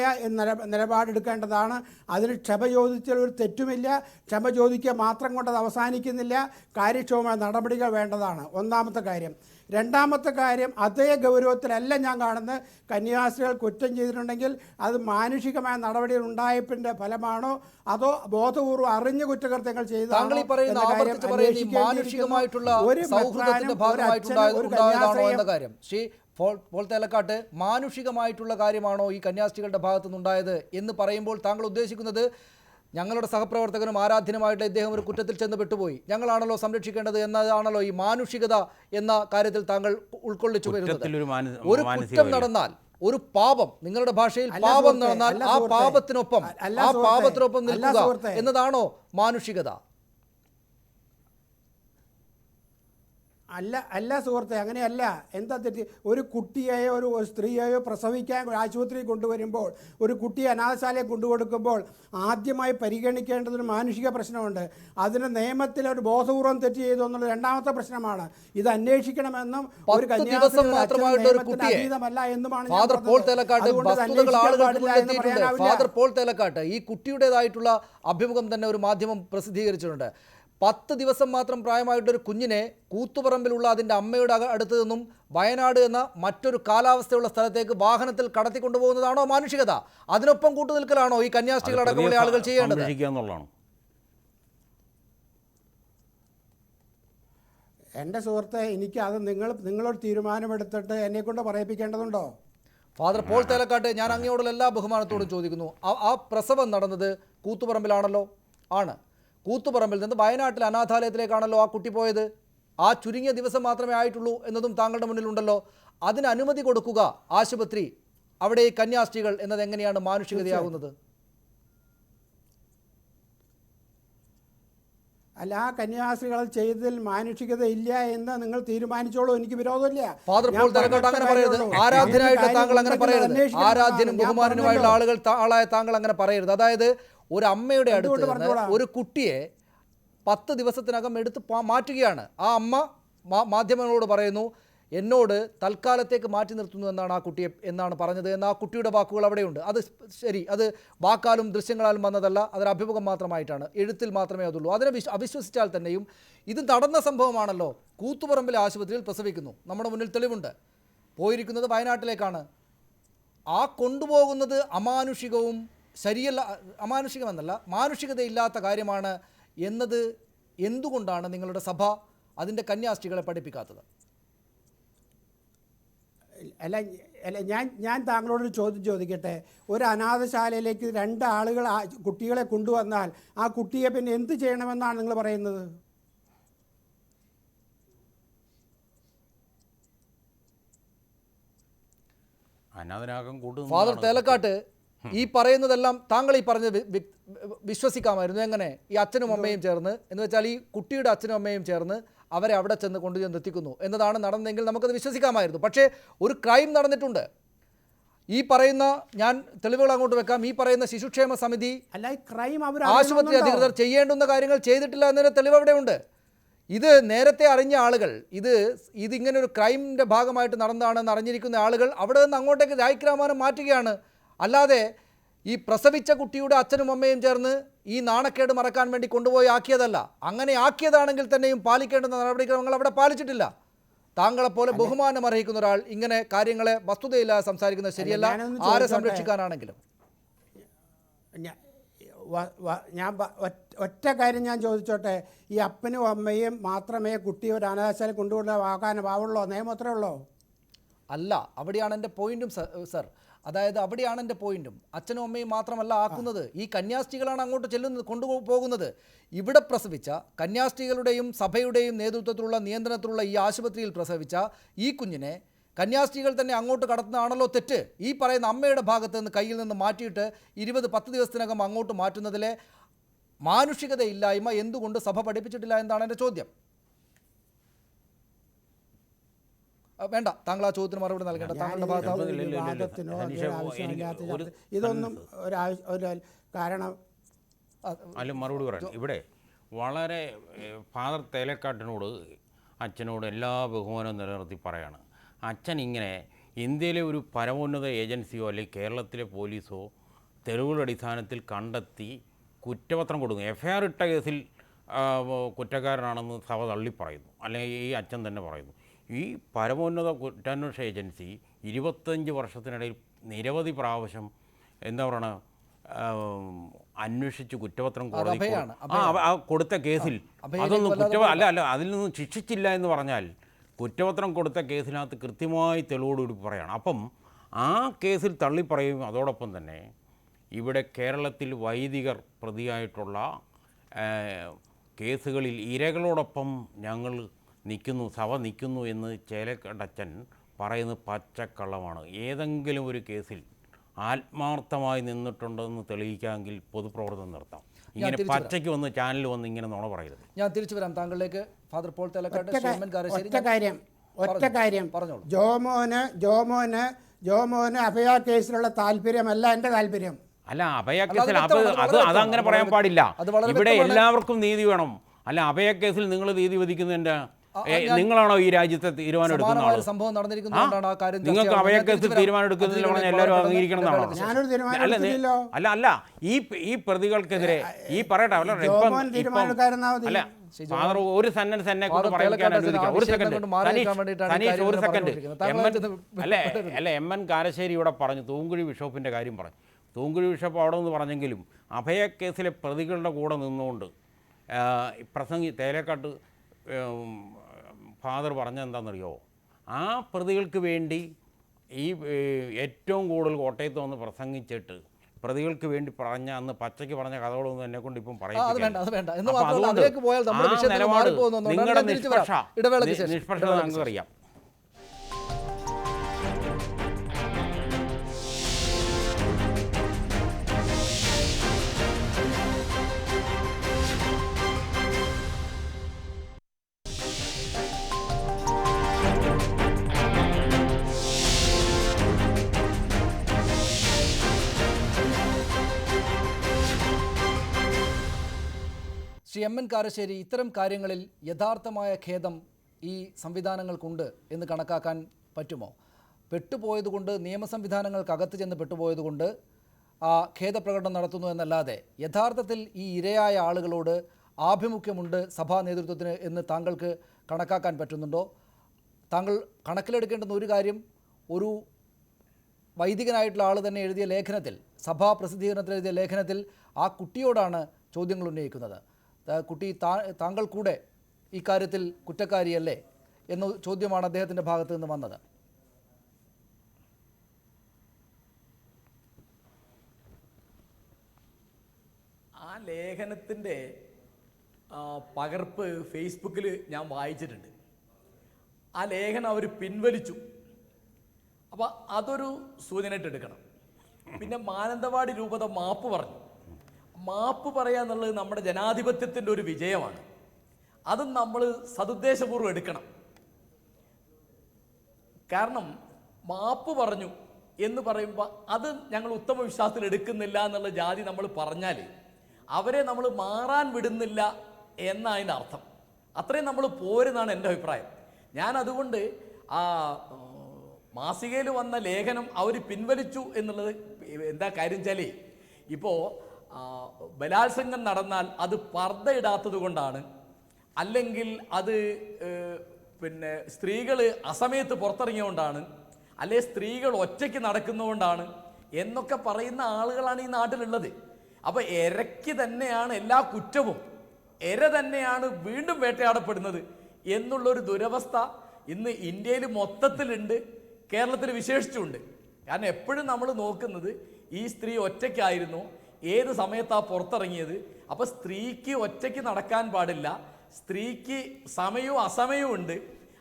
നിലപാടെടുക്കേണ്ടതാണ്. അതിന് ക്ഷമ ചോദിച്ചാൽ ഒരു തെറ്റുമില്ല. ക്ഷമ ചോദിക്കുക മാത്രം കൊണ്ട് അത് അവസാനിക്കുന്നില്ല. കാര്യക്ഷമമായ നടപടികൾ വേണ്ടതാണ്, ഒന്നാമത്തെ കാര്യം. രണ്ടാമത്തെ കാര്യം, അതേ ഗൗരവത്തിലല്ല ഞാൻ കാണുന്നത്. കന്യാസ്ത്രീകൾ കുറ്റം ചെയ്തിട്ടുണ്ടെങ്കിൽ അത് മാനുഷികമായ നടപടികൾ ഉണ്ടായതിൻ്റെ ഫലമാണോ അതോ ബോധപൂർവ്വം അറിഞ്ഞ കുറ്റകൃത്യങ്ങൾ ചെയ്തതാണോ എന്ന കാര്യം ശ്രീ പോൾ തേലക്കാട്ട്, മാനുഷികമായിട്ടുള്ള കാര്യമാണോ ഈ കന്യാസ്ത്രീകളുടെ ഭാഗത്തു നിന്നുണ്ടായത് എന്ന് പറയുമ്പോൾ താങ്കൾ ഉദ്ദേശിക്കുന്നത് ഞങ്ങളുടെ സഹപ്രവർത്തകനും ആരാധ്യനുമായിട്ടുള്ള ഇദ്ദേഹം ഒരു കുറ്റത്തിൽ ചെന്ന് പെട്ടുപോയി, ഞങ്ങളാണല്ലോ സംരക്ഷിക്കേണ്ടത് എന്നതാണല്ലോ ഈ മാനുഷികത എന്ന കാര്യത്തിൽ താങ്കൾ ഉൾക്കൊള്ളിച്ചു വരുന്നത്? ഒരു കുറ്റം നടന്നാൽ, ഒരു പാപം, നിങ്ങളുടെ ഭാഷയിൽ പാപം നടന്നാൽ ആ പാപത്തിനൊപ്പം നിൽക്കുക എന്നതാണോ മാനുഷികത? അല്ല സുഹൃത്തെ, അങ്ങനെയല്ല. എന്താ തെറ്റ്? ഒരു കുട്ടിയെയോ ഒരു സ്ത്രീയെയോ പ്രസവിക്കാൻ ആശുപത്രിയിൽ കൊണ്ടുവരുമ്പോൾ, ഒരു കുട്ടിയെ അനാഥശാലയെ കൊണ്ടുകൊടുക്കുമ്പോൾ ആദ്യമായി പരിഗണിക്കേണ്ടതൊരു മാനുഷിക പ്രശ്നമുണ്ട്. അതിന് നിയമത്തിൽ ഒരു ബോധപൂർവം തെറ്റ് ചെയ്തു എന്നുള്ള രണ്ടാമത്തെ പ്രശ്നമാണ്. ഇത് അന്വേഷിക്കണമെന്നും ഒരു അതീതമല്ല എന്നുമാണ് ഫാദർ പോൾ തേലക്കാട്ട് ഈ കുട്ടിയുടേതായിട്ടുള്ള അഭിമുഖം തന്നെ ഒരു മാധ്യമം പ്രസിദ്ധീകരിച്ചിട്ടുണ്ട്. 10 ദിവസം മാത്രം പ്രായമായിട്ടൊരു കുഞ്ഞിനെ കൂത്തുപറമ്പിലുള്ള അതിൻ്റെ അമ്മയുടെ അടുത്ത് നിന്നും വയനാട് എന്ന മറ്റൊരു കാലാവസ്ഥയുള്ള സ്ഥലത്തേക്ക് വാഹനത്തിൽ കടത്തിക്കൊണ്ടുപോകുന്നതാണോ മാനുഷികത? അതിനൊപ്പം കൂട്ടുനിൽക്കലാണോ ഈ കന്യാസ്ത്രീകൾ അടക്കമുള്ള ആളുകൾ ചെയ്യേണ്ടത്? എൻ്റെ സുഹൃത്തെ, എനിക്ക് അത് നിങ്ങളൊരു തീരുമാനമെടുത്തിട്ട് എന്നെക്കൊണ്ട് പറയിപ്പിക്കേണ്ടതുണ്ടോ? ഫാദർ പോൾ തേലക്കാട്ട്, ഞാൻ അങ്ങയോടുള്ള എല്ലാ ബഹുമാനത്തോടും ചോദിക്കുന്നു, ആ പ്രസവം നടന്നത് കൂത്തുപറമ്പിലാണല്ലോ? ആണ്. കൂത്തുപറമ്പിൽ നിന്ന് വയനാട്ടിൽ അനാഥാലയത്തിലേക്കാണല്ലോ ആ കുട്ടി പോയത്. ആ ചുരുങ്ങിയ ദിവസം മാത്രമേ ആയിട്ടുള്ളൂ എന്നതും താങ്കളുടെ മുന്നിലുണ്ടല്ലോ. അതിന് അനുമതി കൊടുക്കുക ആശുപത്രി, അവിടെ ഈ കന്യാസ്ത്രീകൾ എന്നത് എങ്ങനെയാണ് മാനുഷികതയാകുന്നത്? അല്ല, ആ കന്യാസ്ത്രീകൾ ചെയ്തതിൽ മാനുഷികത ഇല്ല എന്ന് നിങ്ങൾ തീരുമാനിച്ചോളൂ, എനിക്ക് വിരോധമില്ല. ഫാദർ പോൾ തേലക്കാട്ട് അങ്ങനെ പറയരുത്. ആരാധ്യനായിട്ട് താങ്കൾ അങ്ങനെ പറയരുത്. ആരാധ്യനും ബഹുമാനനുമായുള്ള ആളായ താങ്കൾ അങ്ങനെ പറയരുത്. അതായത് ഒരു അമ്മയുടെ അടുത്ത് നിന്ന് ഒരു കുട്ടിയെ 10 ദിവസത്തിനകം എടുത്ത് മാറ്റുകയാണ്. ആ അമ്മ മാധ്യമങ്ങളോട് പറയുന്നു, എന്നോട് തൽക്കാലത്തേക്ക് മാറ്റി നിർത്തുന്നു എന്നാണ് ആ കുട്ടിയെ എന്നാണ് പറഞ്ഞത് എന്ന് ആ കുട്ടിയുടെ വാക്കുകൾ അവിടെയുണ്ട്. അത് ശരി, അത് വാക്കാലും ദൃശ്യങ്ങളാലും വന്നതല്ല, അതൊരു അഭിമുഖം മാത്രമായിട്ടാണ്, എഴുത്തിൽ മാത്രമേ അതുള്ളൂ. അതിനെ അവിശ്വസിച്ചാൽ തന്നെയും ഇത് നടന്ന സംഭവമാണല്ലോ. കൂത്തുപറമ്പിലെ ആശുപത്രിയിൽ പ്രസവിക്കുന്നു, നമ്മുടെ മുന്നിൽ തെളിവുണ്ട്. പോയിരിക്കുന്നത് വയനാട്ടിലേക്കാണ്. ആ കൊണ്ടുപോകുന്നത് അമാനുഷികവും ശരിയല്ല, അമാനുഷികമെന്നല്ല, മാനുഷികതയില്ലാത്ത കാര്യമാണ് എന്നത് എന്തുകൊണ്ടാണ് നിങ്ങളുടെ സഭ അതിൻ്റെ കന്യാസ്ത്രീകളെ പഠിപ്പിക്കാത്തത്? അല്ല, ഞാൻ താങ്കളോടൊരു ചോദ്യം ചോദിക്കട്ടെ. ഒരു അനാഥശാലയിലേക്ക് 2 ആളുകൾ കുട്ടികളെ കൊണ്ടുവന്നാൽ ആ കുട്ടിയെ പിന്നെ എന്ത് ചെയ്യണമെന്നാണ് നിങ്ങൾ പറയുന്നത്? ഫാദർ തേലക്കാട്ട്, ഈ പറയുന്നതെല്ലാം താങ്കൾ ഈ പറഞ്ഞത് വിശ്വസിക്കാമായിരുന്നു. എങ്ങനെ? ഈ അച്ഛനും അമ്മയും ചേർന്ന്, എന്ന് വെച്ചാൽ ഈ കുട്ടിയുടെ അച്ഛനും അമ്മയും ചേർന്ന് അവരെ അവിടെ ചെന്ന് കൊണ്ടുചെന്ന് എത്തിക്കുന്നു എന്നതാണ് നടന്നെങ്കിൽ നമുക്കത് വിശ്വസിക്കാമായിരുന്നു. പക്ഷേ ഒരു ക്രൈം നടന്നിട്ടുണ്ട്. ഈ പറയുന്ന, ഞാൻ തെളിവുകൾ അങ്ങോട്ട് വെക്കാം, ഈ പറയുന്ന ശിശുക്ഷേമ സമിതി ആശുപത്രി അധികൃതർ ചെയ്യേണ്ടുന്ന കാര്യങ്ങൾ ചെയ്തിട്ടില്ല എന്നൊരു തെളിവ് അവിടെയുണ്ട്. ഇത് നേരത്തെ അറിഞ്ഞ ആളുകൾ, ഇതിങ്ങനെ ഒരു ക്രൈമിൻ്റെ ഭാഗമായിട്ട് നടന്നതാണെന്ന് അറിഞ്ഞിരിക്കുന്ന ആളുകൾ അവിടെ നിന്ന് അങ്ങോട്ടേക്ക് രായ്ക്രാമാനം മാറ്റുകയാണ്. അല്ലാതെ ഈ പ്രസവിച്ച കുട്ടിയുടെ അച്ഛനും അമ്മയും ചേർന്ന് ഈ നാണക്കേട് മറക്കാൻ വേണ്ടി കൊണ്ടുപോയി ആക്കിയതല്ല. അങ്ങനെ ആക്കിയതാണെങ്കിൽ തന്നെയും പാലിക്കേണ്ടുന്ന നടപടിക്രമങ്ങൾ അവിടെ പാലിച്ചിട്ടില്ല. താങ്കളെപ്പോലെ ബഹുമാനം അർഹിക്കുന്ന ഒരാൾ ഇങ്ങനെ കാര്യങ്ങളെ വസ്തുതയില്ലാതെ സംസാരിക്കുന്നത് ശരിയല്ല, ആരെ സംരക്ഷിക്കാനാണെങ്കിലും. ഞാൻ ഒറ്റ കാര്യം ഞാൻ ചോദിച്ചോട്ടെ, ഈ അപ്പനും അമ്മയും മാത്രമേ കുട്ടിയെ ഒരു അനാഥാശാല കൊണ്ടുപോകാനാവുള്ളൂ? നിയമം അത്രേ ഉള്ളൂ? അല്ല, അവിടെയാണ് എൻ്റെ പോയിന്റും സർ. അതായത് അവിടെയാണ് എൻ്റെ പോയിന്റും. അച്ഛനും അമ്മയും മാത്രമല്ല ആക്കുന്നത്, ഈ കന്യാസ്ത്രീകളാണ് അങ്ങോട്ട് ചെല്ലുന്നത്, കൊണ്ടുപോകുന്നത്. ഇവിടെ പ്രസവിച്ച കന്യാസ്ത്രീകളുടെയും സഭയുടെയും നേതൃത്വത്തിലുള്ള നിയന്ത്രണത്തിലുള്ള ഈ ആശുപത്രിയിൽ പ്രസവിച്ച ഈ കുഞ്ഞിനെ കന്യാസ്ത്രീകൾ തന്നെ അങ്ങോട്ട് കടത്തുന്നതാണല്ലോ തെറ്റ്. ഈ പറയുന്ന അമ്മയുടെ ഭാഗത്ത് നിന്ന് കയ്യിൽ നിന്ന് മാറ്റിയിട്ട് 20-10 ദിവസത്തിനകം അങ്ങോട്ട് മാറ്റുന്നതിലെ മാനുഷികതയില്ലായ്മ എന്തുകൊണ്ട് സഭ പഠിപ്പിച്ചിട്ടില്ല എന്നാണ് എൻ്റെ ചോദ്യം. വേണ്ട, താങ്കൾ ആ ചോദ്യത്തിന് മറുപടി നൽകേണ്ട. താങ്കളുടെ ഇതൊന്നും ഒരു കാരണം അല്ല, മറുപടി പറയാം. ഇവിടെ വളരെ ഫാദർ തേലക്കാട്ടിനോട്, അച്ഛനോട് എല്ലാ ബഹുമാനവും നിലനിർത്തി പറയാണ്. അച്ഛൻ ഇങ്ങനെ ഇന്ത്യയിലെ ഒരു പരമോന്നത ഏജൻസിയോ അല്ലെങ്കിൽ കേരളത്തിലെ പോലീസോ തെളിവുകളുടെ അടിസ്ഥാനത്തിൽ കണ്ടെത്തി കുറ്റപത്രം കൊടുക്കുന്നു. FIR ഇട്ട കേസിൽ കുറ്റക്കാരനാണെന്ന് സഭ തള്ളിപ്പറയുന്നു, അല്ലെങ്കിൽ ഈ അച്ഛൻ തന്നെ പറയുന്നു. ഈ പരമോന്നത കുറ്റാന്വേഷണ ഏജൻസി 25 വർഷത്തിനിടയിൽ നിരവധി പ്രാവശ്യം എന്താ പറയണ അന്വേഷിച്ച് കുറ്റപത്രം കൊടുത്ത കേസിൽ അതൊന്നും അല്ല അതിൽ നിന്നും ശിക്ഷിച്ചില്ല എന്ന് പറഞ്ഞാൽ കുറ്റപത്രം കൊടുത്ത കേസിനകത്ത് കൃത്യമായി തെളിവോടുകൂടി പറയുകയാണ്. അപ്പം ആ കേസിൽ തള്ളിപ്പറയും. അതോടൊപ്പം തന്നെ ഇവിടെ കേരളത്തിൽ വൈദികർ പ്രതിയായിട്ടുള്ള കേസുകളിൽ ഇരകളോടൊപ്പം ഞങ്ങൾ നിൽക്കുന്നു, സഭ നിൽക്കുന്നു എന്ന് ചേലക്കണ്ടച്ചൻ പറയുന്നത് പച്ചക്കള്ളമാണ്. ഏതെങ്കിലും ഒരു കേസിൽ ആത്മാർത്ഥമായി നിന്നിട്ടുണ്ടെന്ന് തെളിയിക്കാമെങ്കിൽ പൊതുപ്രവർത്തനം നടത്താം. ഇങ്ങനെ പച്ചയ്ക്ക് വന്ന് ചാനൽ വന്ന് ഇങ്ങനെ നുണ പറയരുത്. ഞാൻ തിരിച്ചു വരാം താങ്കളിലേക്ക്. ഫാദർ പോൾ തേലക്കാട്ട്, ഒറ്റ കാര്യം പറഞ്ഞോളൂ. ജോമോന് അഭയ കേസിലുള്ള താല്പര്യമല്ല എൻ്റെ താല്പര്യം. അല്ല, അഭയ കേസിൽ അതങ്ങനെ പറയാൻ പാടില്ല. ഇവിടെ എല്ലാവർക്കും നീതി വേണം. അല്ല, അഭയ കേസിൽ നിങ്ങൾ നീതി വിധിക്കുന്നതിൻ്റെ നിങ്ങളാണോ ഈ രാജ്യത്തെ തീരുമാനം എടുക്കുന്ന ആൾ? നിങ്ങൾക്ക് അഭയക്കേസിൽ തീരുമാനം എടുക്കുന്നതിൽ പറഞ്ഞാൽ എല്ലാവരും അംഗീകരിക്കണം എന്നാണോ? അല്ല, ഈ പ്രതികൾക്കെതിരെ ഈ പറയട്ടെ, അല്ല ഫാദർ ഒരു സെന്റൻസ് എന്നെ കൊണ്ട് പറയാൻ അനുവദിക്കാം. ഒരു സെക്കൻഡ്. MN കാരശ്ശേരി ഇവിടെ പറഞ്ഞു, തൂങ്കുഴി ബിഷപ്പിൻ്റെ കാര്യം പറഞ്ഞു. തൂങ്കുഴി ബിഷപ്പ് അവിടെ നിന്ന് പറഞ്ഞെങ്കിലും അഭയക്കേസിലെ പ്രതികളുടെ കൂടെ നിന്നുകൊണ്ട് തേലക്കാട്ട് ഫാദർ പറഞ്ഞെന്താണെന്നറിയോ, ആ പ്രതികൾക്ക് വേണ്ടി ഈ ഏറ്റവും കൂടുതൽ കോട്ടയത്ത് വന്ന് പ്രസംഗിച്ചിട്ട് പ്രതികൾക്ക് വേണ്ടി പറഞ്ഞ അന്ന് പച്ചയ്ക്ക് പറഞ്ഞ കഥകളൊന്നും എന്നെ കൊണ്ട് ഇപ്പം നിങ്ങളുടെ നിഷ്പക്ഷത നമുക്ക് അറിയാം. ശ്രീ എം എൻ കാരശ്ശേരി, ഇത്തരം കാര്യങ്ങളിൽ യഥാർത്ഥമായ ഖേദം ഈ സംവിധാനങ്ങൾക്കുണ്ട് എന്ന് കണക്കാക്കാൻ പറ്റുമോ? പെട്ടുപോയതുകൊണ്ട്, നിയമ സംവിധാനങ്ങൾക്കകത്ത് ചെന്ന് പെട്ടുപോയതുകൊണ്ട് ഖേദപ്രകടനം നടത്തുന്നു എന്നല്ലാതെ യഥാർത്ഥത്തിൽ ഈ ഇരയായ ആളുകളോട് ആഭിമുഖ്യമുണ്ട് സഭാ നേതൃത്വത്തിന് എന്ന് താങ്കൾക്ക് കണക്കാക്കാൻ പറ്റുന്നുണ്ടോ? താങ്കൾ കണക്കിലെടുക്കേണ്ടുന്ന ഒരു കാര്യം, ഒരു വൈദികനായിട്ടുള്ള ആൾ തന്നെ എഴുതിയ ലേഖനത്തിൽ, സഭാ പ്രസിദ്ധീകരണത്തിൽ എഴുതിയ ലേഖനത്തിൽ ആ കുട്ടിയോടാണ് ചോദ്യങ്ങൾ ഉന്നയിക്കുന്നത്. കുട്ടി താങ്കൾ കൂടെ ഇക്കാര്യത്തിൽ കുറ്റക്കാരിയല്ലേ എന്ന ചോദ്യമാണ് അദ്ദേഹത്തിൻ്റെ ഭാഗത്ത് നിന്ന് വന്നത്. ആ ലേഖനത്തിൻ്റെ പകർപ്പ് ഫേസ്ബുക്കിൽ ഞാൻ വായിച്ചിട്ടുണ്ട്. ആ ലേഖനം അവർ പിൻവലിച്ചു. അപ്പോൾ അതൊരു സൂചനയായിട്ട് എടുക്കണം. പിന്നെ മാനന്തവാടി രൂപത മാപ്പ് പറഞ്ഞു. മാപ്പ് പറയുക എന്നുള്ളത് നമ്മുടെ ജനാധിപത്യത്തിൻ്റെ ഒരു വിജയമാണ്. അതും നമ്മൾ സതുദ്ദേശപൂർവ്വം എടുക്കണം. കാരണം മാപ്പ് പറഞ്ഞു എന്ന് പറയുമ്പോൾ അത് ഞങ്ങൾ ഉത്തമ വിശ്വാസത്തിൽ എടുക്കുന്നില്ല എന്നുള്ള ജാതി നമ്മൾ പറഞ്ഞാൽ അവരെ നമ്മൾ മാറാൻ വിടുന്നില്ല എന്നതിൻ്റെ അർത്ഥം. അത്രയും നമ്മൾ പോരെന്നാണ് എൻ്റെ അഭിപ്രായം. ഞാൻ അതുകൊണ്ട് ആ മാസികയിൽ വന്ന ലേഖനം അവർ പിൻവലിച്ചു എന്നുള്ളത് എന്താ കാര്യം വെച്ചാൽ, ഇപ്പോൾ ബലാത്സംഗം നടന്നാൽ അത് പർദ്ദ ഇടാത്തത് കൊണ്ടാണ്, അല്ലെങ്കിൽ അത് പിന്നെ സ്ത്രീകൾ അസമയത്ത് പുറത്തിറങ്ങിയതുകൊണ്ടാണ്, അല്ലെ സ്ത്രീകൾ ഒറ്റയ്ക്ക് നടക്കുന്നതുകൊണ്ടാണ് എന്നൊക്കെ പറയുന്ന ആളുകളാണ് ഈ നാട്ടിലുള്ളത്. അപ്പോൾ ഇരയ്ക്ക് തന്നെയാണ് എല്ലാ കുറ്റവും, ഇര തന്നെയാണ് വീണ്ടും വേട്ടയാടപ്പെടുന്നത് എന്നുള്ളൊരു ദുരവസ്ഥ ഇന്ന് ഇന്ത്യയിൽ മൊത്തത്തിലുണ്ട്, കേരളത്തിൽ വിശേഷിച്ചുണ്ട്. കാരണം എപ്പോഴും നമ്മൾ നോക്കുന്നത് ഈ സ്ത്രീ ഒറ്റയ്ക്കായിരുന്നു, ഏത് സമയത്താണ് പുറത്തിറങ്ങിയത്. അപ്പോൾ സ്ത്രീക്ക് ഒറ്റയ്ക്ക് നടക്കാൻ പാടില്ല, സ്ത്രീക്ക് സമയവും അസമയവും ഉണ്ട്,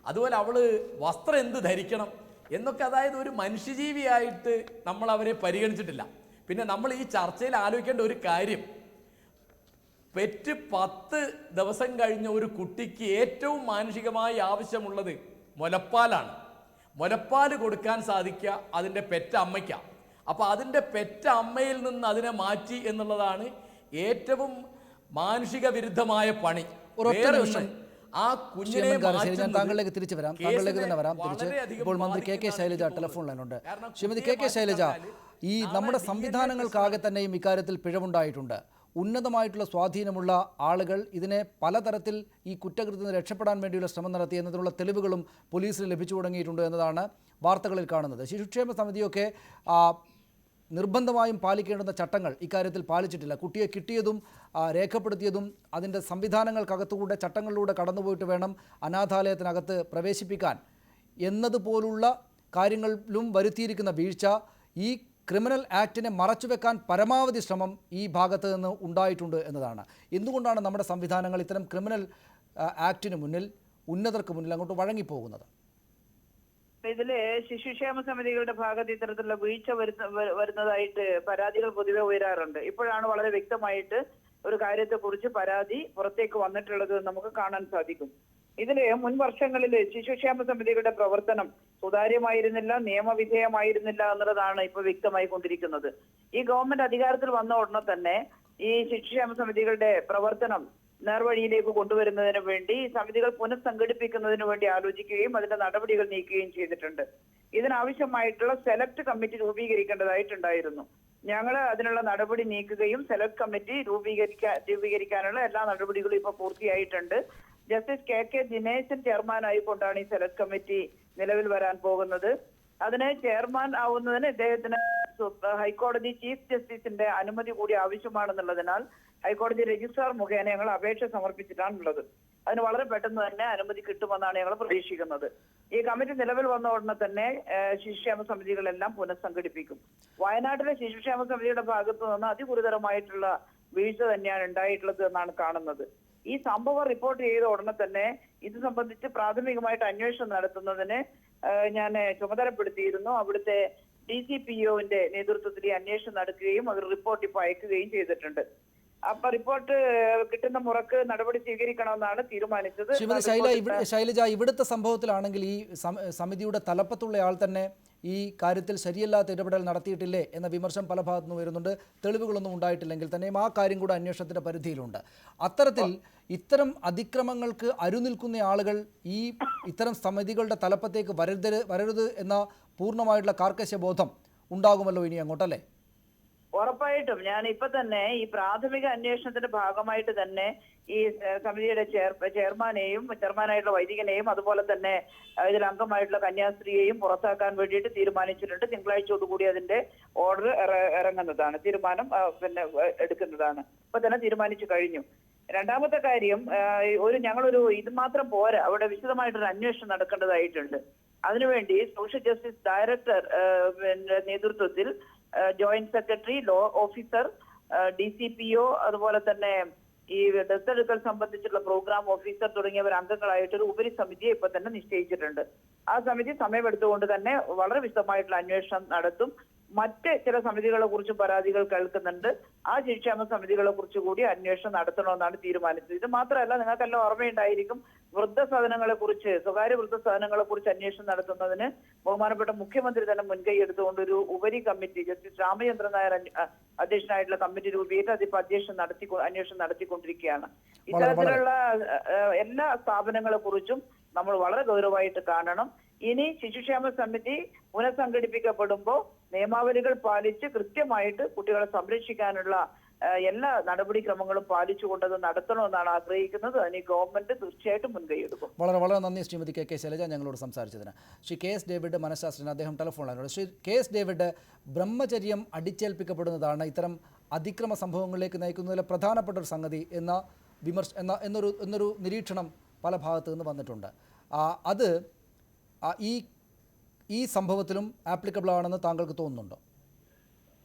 അതുപോലെ അവൾ വസ്ത്രം എന്ത് ധരിക്കണം എന്നൊക്കെ. അതായത് ഒരു മനുഷ്യജീവിയായിട്ട് നമ്മൾ അവരെ പരിഗണിച്ചിട്ടില്ല. പിന്നെ നമ്മൾ ഈ ചർച്ചയിൽ ആലോചിക്കേണ്ട ഒരു കാര്യം, പെറ്റ് 10 ദിവസം കഴിഞ്ഞ ഒരു കുട്ടിക്ക് ഏറ്റവും മാനുഷികമായി ആവശ്യമുള്ളത് മുലപ്പാലാണ്. മുലപ്പാൽ കൊടുക്കാൻ സാധിക്കുക അതിൻ്റെ പെറ്റ അമ്മയ്ക്കാണ്. അപ്പോൾ അതിൻ്റെ പെറ്റ അമ്മയിൽ നിന്ന് അതിനെ മാറ്റി എന്നുള്ളതാണ് ഏറ്റവും മാനുഷിക വിരുദ്ധമായ പണി. ആ കുഞ്ഞിനെ താങ്കളിലേക്ക് തിരിച്ചു വരാം, താങ്കളിലേക്ക് തന്നെ വരാം തിരിച്ച്. ഇപ്പോൾ മന്ത്രി കെ ശൈലജ ടെലിഫോൺ ലൈനുണ്ട്. ശ്രീമതി കെ ശൈലജ, ഈ നമ്മുടെ സംവിധാനങ്ങൾക്കാകെ തന്നെയും ഇക്കാര്യത്തിൽ പിഴവുണ്ടായിട്ടുണ്ട്. ഉന്നതമായിട്ടുള്ള സ്വാധീനമുള്ള ആളുകൾ ഇതിനെ പലതരത്തിൽ ഈ കുറ്റകൃത്യത്തിൽ നിന്ന് രക്ഷപ്പെടാൻ വേണ്ടിയുള്ള ശ്രമം നടത്തി എന്നതിനുള്ള തെളിവുകളും പോലീസിന് ലഭിച്ചു തുടങ്ങിയിട്ടുണ്ട് എന്നതാണ് വാർത്തകളിൽ കാണുന്നത്. ശിശുക്ഷേമ സമിതിയൊക്കെ നിർബന്ധമായും പാലിക്കേണ്ടുന്ന ചട്ടങ്ങൾ ഇക്കാര്യത്തിൽ പാലിച്ചിട്ടില്ല. കുട്ടിയെ കിട്ടിയതും രേഖപ്പെടുത്തിയതും അതിൻ്റെ സംവിധാനങ്ങൾക്കകത്തുകൂടെ ചട്ടങ്ങളിലൂടെ കടന്നുപോയിട്ട് വേണം അനാഥാലയത്തിനകത്ത് പ്രവേശിപ്പിക്കാൻ എന്നതുപോലുള്ള കാര്യങ്ങളിലും വരുത്തിയിരിക്കുന്ന വീഴ്ച, ഈ ക്രിമിനൽ ആക്ടിനെ മറച്ചുവെക്കാൻ പരമാവധി ശ്രമം ഈ ഭാഗത്ത് നിന്ന് ഉണ്ടായിട്ടുണ്ട് എന്നതാണ്. എന്തുകൊണ്ടാണ് നമ്മുടെ സംവിധാനങ്ങൾ ഇത്തരം ക്രിമിനൽ ആക്ടിന് മുന്നിൽ, ഉന്നതർക്ക് മുന്നിൽ അങ്ങോട്ട് വഴങ്ങിപ്പോകുന്നത്? ഇതില് ശിശുക്ഷേമ സമിതികളുടെ ഭാഗത്ത് ഇത്തരത്തിലുള്ള വീഴ്ച വരുന്നതായിട്ട് പരാതികൾ പൊതുവെ ഉയരാറുണ്ട്. ഇപ്പോഴാണ് വളരെ വ്യക്തമായിട്ട് ഒരു കാര്യത്തെക്കുറിച്ച് പരാതി പുറത്തേക്ക് വന്നിട്ടുള്ളത് നമുക്ക് കാണാൻ സാധിക്കും. ഇതില് മുൻ വർഷങ്ങളിൽ ശിശുക്ഷേമ സമിതികളുടെ പ്രവർത്തനം സുതാര്യമായിരുന്നില്ല, നിയമവിധേയമായിരുന്നില്ല എന്നുള്ളതാണ് ഇപ്പൊ വ്യക്തമായി കൊണ്ടിരിക്കുന്നത്. ഈ ഗവൺമെന്റ് അധികാരത്തിൽ വന്ന ഉടനെ തന്നെ ഈ ശിശുക്ഷേമ സമിതികളുടെ പ്രവർത്തനം നേർവഴിയിലേക്ക് കൊണ്ടുവരുന്നതിന് വേണ്ടി സമിതികൾ പുനഃസംഘടിപ്പിക്കുന്നതിന് വേണ്ടി ആലോചിക്കുകയും അതിന്റെ നടപടികൾ നീക്കുകയും ചെയ്തിട്ടുണ്ട്. ഇതിനാവശ്യമായിട്ടുള്ള സെലക്ട് കമ്മിറ്റി രൂപീകരിക്കേണ്ടതായിട്ടുണ്ടായിരുന്നു. ഞങ്ങൾ അതിനുള്ള നടപടി നീക്കുകയും സെലക്ട് കമ്മിറ്റി രൂപീകരിക്കാനുള്ള എല്ലാ നടപടികളും ഇപ്പൊ പൂർത്തിയായിട്ടുണ്ട്. ജസ്റ്റിസ് കെ ദിനേശൻ ചെയർമാനായിക്കൊണ്ടാണ് ഈ സെലക്ട് കമ്മിറ്റി നിലവിൽ വരാൻ പോകുന്നത്. അതിന് ചെയർമാൻ ആവുന്നതിന് ഇദ്ദേഹത്തിന് ഹൈക്കോടതി ചീഫ് ജസ്റ്റിസിന്റെ അനുമതി കൂടി ആവശ്യമാണെന്നുള്ളതിനാൽ ഹൈക്കോടതി രജിസ്ട്രാർ മുഖേന ഞങ്ങൾ അപേക്ഷ സമർപ്പിച്ചിട്ടാണുള്ളത്. അതിന് വളരെ പെട്ടെന്ന് തന്നെ അനുമതി കിട്ടുമെന്നാണ് ഞങ്ങൾ പ്രതീക്ഷിക്കുന്നത്. ഈ കമ്മിറ്റി നിലവിൽ വന്ന ഉടനെ തന്നെ ശിശുക്ഷേമ സമിതികളെല്ലാം പുനഃസംഘടിപ്പിക്കും. വയനാട്ടിലെ ശിശുക്ഷേമ സമിതിയുടെ ഭാഗത്തു നിന്ന് അതിഗുരുതരമായിട്ടുള്ള വീഴ്ച തന്നെയാണ് ഉണ്ടായിട്ടുള്ളത് എന്നാണ് കാണുന്നത്. ഈ സംഭവം റിപ്പോർട്ട് ചെയ്ത ഉടനെ തന്നെ ഇത് സംബന്ധിച്ച് പ്രാഥമികമായിട്ട് അന്വേഷണം നടത്തുന്നതിന് ഞാൻ ചുമതലപ്പെടുത്തിയിരുന്നു. അവിടുത്തെ DCPOന്റെ നേതൃത്വത്തിൽ ഈ അന്വേഷണം നടക്കുകയും അത് റിപ്പോർട്ട് ഇപ്പോൾ അയക്കുകയും ചെയ്തിട്ടുണ്ട്. അപ്പൊ റിപ്പോർട്ട് കിട്ടുന്ന മുറക്ക് നടപടി സ്വീകരിക്കണമെന്നാണ് തീരുമാനിച്ചത്. ശ്രീമതി ശൈലജ, ഇവിടുത്തെ സംഭവത്തിലാണെങ്കിൽ ഈ സമിതിയുടെ തലപ്പത്തുള്ള ആൾ തന്നെ ഈ കാര്യത്തിൽ ശരിയല്ലാത്ത ഇടപെടൽ നടത്തിയിട്ടില്ലേ എന്ന വിമർശനം പല ഭാഗത്തു നിന്ന് വരുന്നുണ്ട്. തെളിവുകളൊന്നും ഉണ്ടായിട്ടില്ലെങ്കിൽ തന്നെയും ആ കാര്യം കൂടെ അന്വേഷണത്തിന്റെ പരിധിയിലുണ്ട്. അത്തരത്തിൽ ഇത്തരം അതിക്രമങ്ങൾക്ക് അരുനിൽക്കുന്ന ആളുകൾ ഈ ഇത്തരം സമിതികളുടെ തലപ്പത്തേക്ക് വരരുത് എന്ന പൂർണ്ണമായിട്ടുള്ള കാർക്കശ്യബോധം ഉണ്ടാകുമല്ലോ ഇനി അങ്ങോട്ടല്ലേ? ഉറപ്പായിട്ടും ഞാൻ ഇപ്പൊ തന്നെ ഈ പ്രാഥമിക അന്വേഷണത്തിന്റെ ഭാഗമായിട്ട് തന്നെ ഈ സമിതിയുടെ ചെയർമാനായിട്ടുള്ള വൈദികനെയും അതുപോലെ തന്നെ ഇതിൽ അംഗമായിട്ടുള്ള കന്യാസ്ത്രീയെയും പുറത്താക്കാൻ വേണ്ടിയിട്ട് തീരുമാനിച്ചിട്ടുണ്ട്. തിങ്കളാഴ്ചയോടുകൂടി അതിന്റെ ഓർഡർ ഇറങ്ങുന്നതാണ്, തീരുമാനം എടുക്കുന്നതാണ്. ഇപ്പൊ തന്നെ തീരുമാനിച്ചു കഴിഞ്ഞു. രണ്ടാമത്തെ കാര്യം, ഞങ്ങളൊരു ഇത് മാത്രം പോരാ, അവിടെ വിശദമായിട്ടൊരു അന്വേഷണം നടക്കേണ്ടതായിട്ടുണ്ട്. അതിനുവേണ്ടി സോഷ്യൽ ജസ്റ്റിസ് ഡയറക്ടർ നേതൃത്വത്തിൽ joint secretary, law officer, DCPO, അതുപോലെ തന്നെ ഈ ദത്തെടുക്കൽ സംബന്ധിച്ചുള്ള പ്രോഗ്രാം ഓഫീസർ തുടങ്ങിയവർ അംഗങ്ങളായിട്ടൊരു ഉപരിസമിതിയെ ഇപ്പൊ തന്നെ നിശ്ചയിച്ചിട്ടുണ്ട്. ആ സമിതി സമയമെടുത്തുകൊണ്ട് തന്നെ വളരെ വിശദമായിട്ടുള്ള അന്വേഷണം നടത്തും. മറ്റ് ചില സമിതികളെ കുറിച്ച് പരാതികൾ കേൾക്കുന്നുണ്ട്. ആ ശിശുക്ഷേമ സമിതികളെ കുറിച്ച് കൂടി അന്വേഷണം നടത്തണമെന്നാണ് തീരുമാനിച്ചത്. ഇത് മാത്രമല്ല, നിങ്ങൾക്കെല്ലാം ഓർമ്മയുണ്ടായിരിക്കും, വൃദ്ധസദനങ്ങളെ കുറിച്ച്, സ്വകാര്യ വൃദ്ധസദനങ്ങളെ കുറിച്ച് അന്വേഷണം നടത്തുന്നതിന് ബഹുമാനപ്പെട്ട മുഖ്യമന്ത്രി തന്നെ മുൻകൈ എടുത്തുകൊണ്ട് ഒരു ഉപരി കമ്മിറ്റി, ജസ്റ്റിസ് രാമചന്ദ്രൻ നായർ അധ്യക്ഷനായിട്ടുള്ള കമ്മിറ്റി രൂപീകരിച്ച് അതിപ്പോ അന്വേഷണം നടത്തിക്കൊണ്ടിരിക്കുകയാണ്. ഇത്തരത്തിലുള്ള എല്ലാ സ്ഥാപനങ്ങളെ കുറിച്ചും നമ്മൾ വളരെ ഗൗരവമായിട്ട് കാണണം. ഇനി ശിശുക്ഷേമ സമിതി പുനഃസംഘടിപ്പിക്കപ്പെടുമ്പോൾ നിയമാവലികൾ പാലിച്ച് കൃത്യമായിട്ട് കുട്ടികളെ സംരക്ഷിക്കാനുള്ള എല്ലാ നടപടിക്രമങ്ങളും പാലിച്ചുകൊണ്ടത് നടത്തണമെന്നാണ് ആഗ്രഹിക്കുന്നത്. അതിന് ഗവൺമെന്റ് തീർച്ചയായിട്ടും മുൻകൈയെടുക്കും. വളരെ വളരെ നന്ദി ശ്രീമതി KK ശൈലജ ഞങ്ങളോട് സംസാരിച്ചതിന്. ശ്രീ KS ഡേവിഡ് മനഃശാസ്ത്രജ്ഞൻ, അദ്ദേഹം ടെലിഫോണിലാണ്. ശ്രീ KS ഡേവിഡ്, ബ്രഹ്മചര്യം അടിച്ചേൽപ്പിക്കപ്പെടുന്നതാണ് ഇത്തരം അതിക്രമ സംഭവങ്ങളിലേക്ക് നയിക്കുന്നതിലെ പ്രധാനപ്പെട്ട ഒരു സംഗതി എന്നൊരു നിരീക്ഷണം പല ഭാഗത്തു നിന്ന് വന്നിട്ടുണ്ട്. അത് ഈ സംഭവത്തിലും ആപ്ലിക്കബിൾ ആണെന്ന് താങ്കൾക്ക് തോന്നുന്നുണ്ടോ?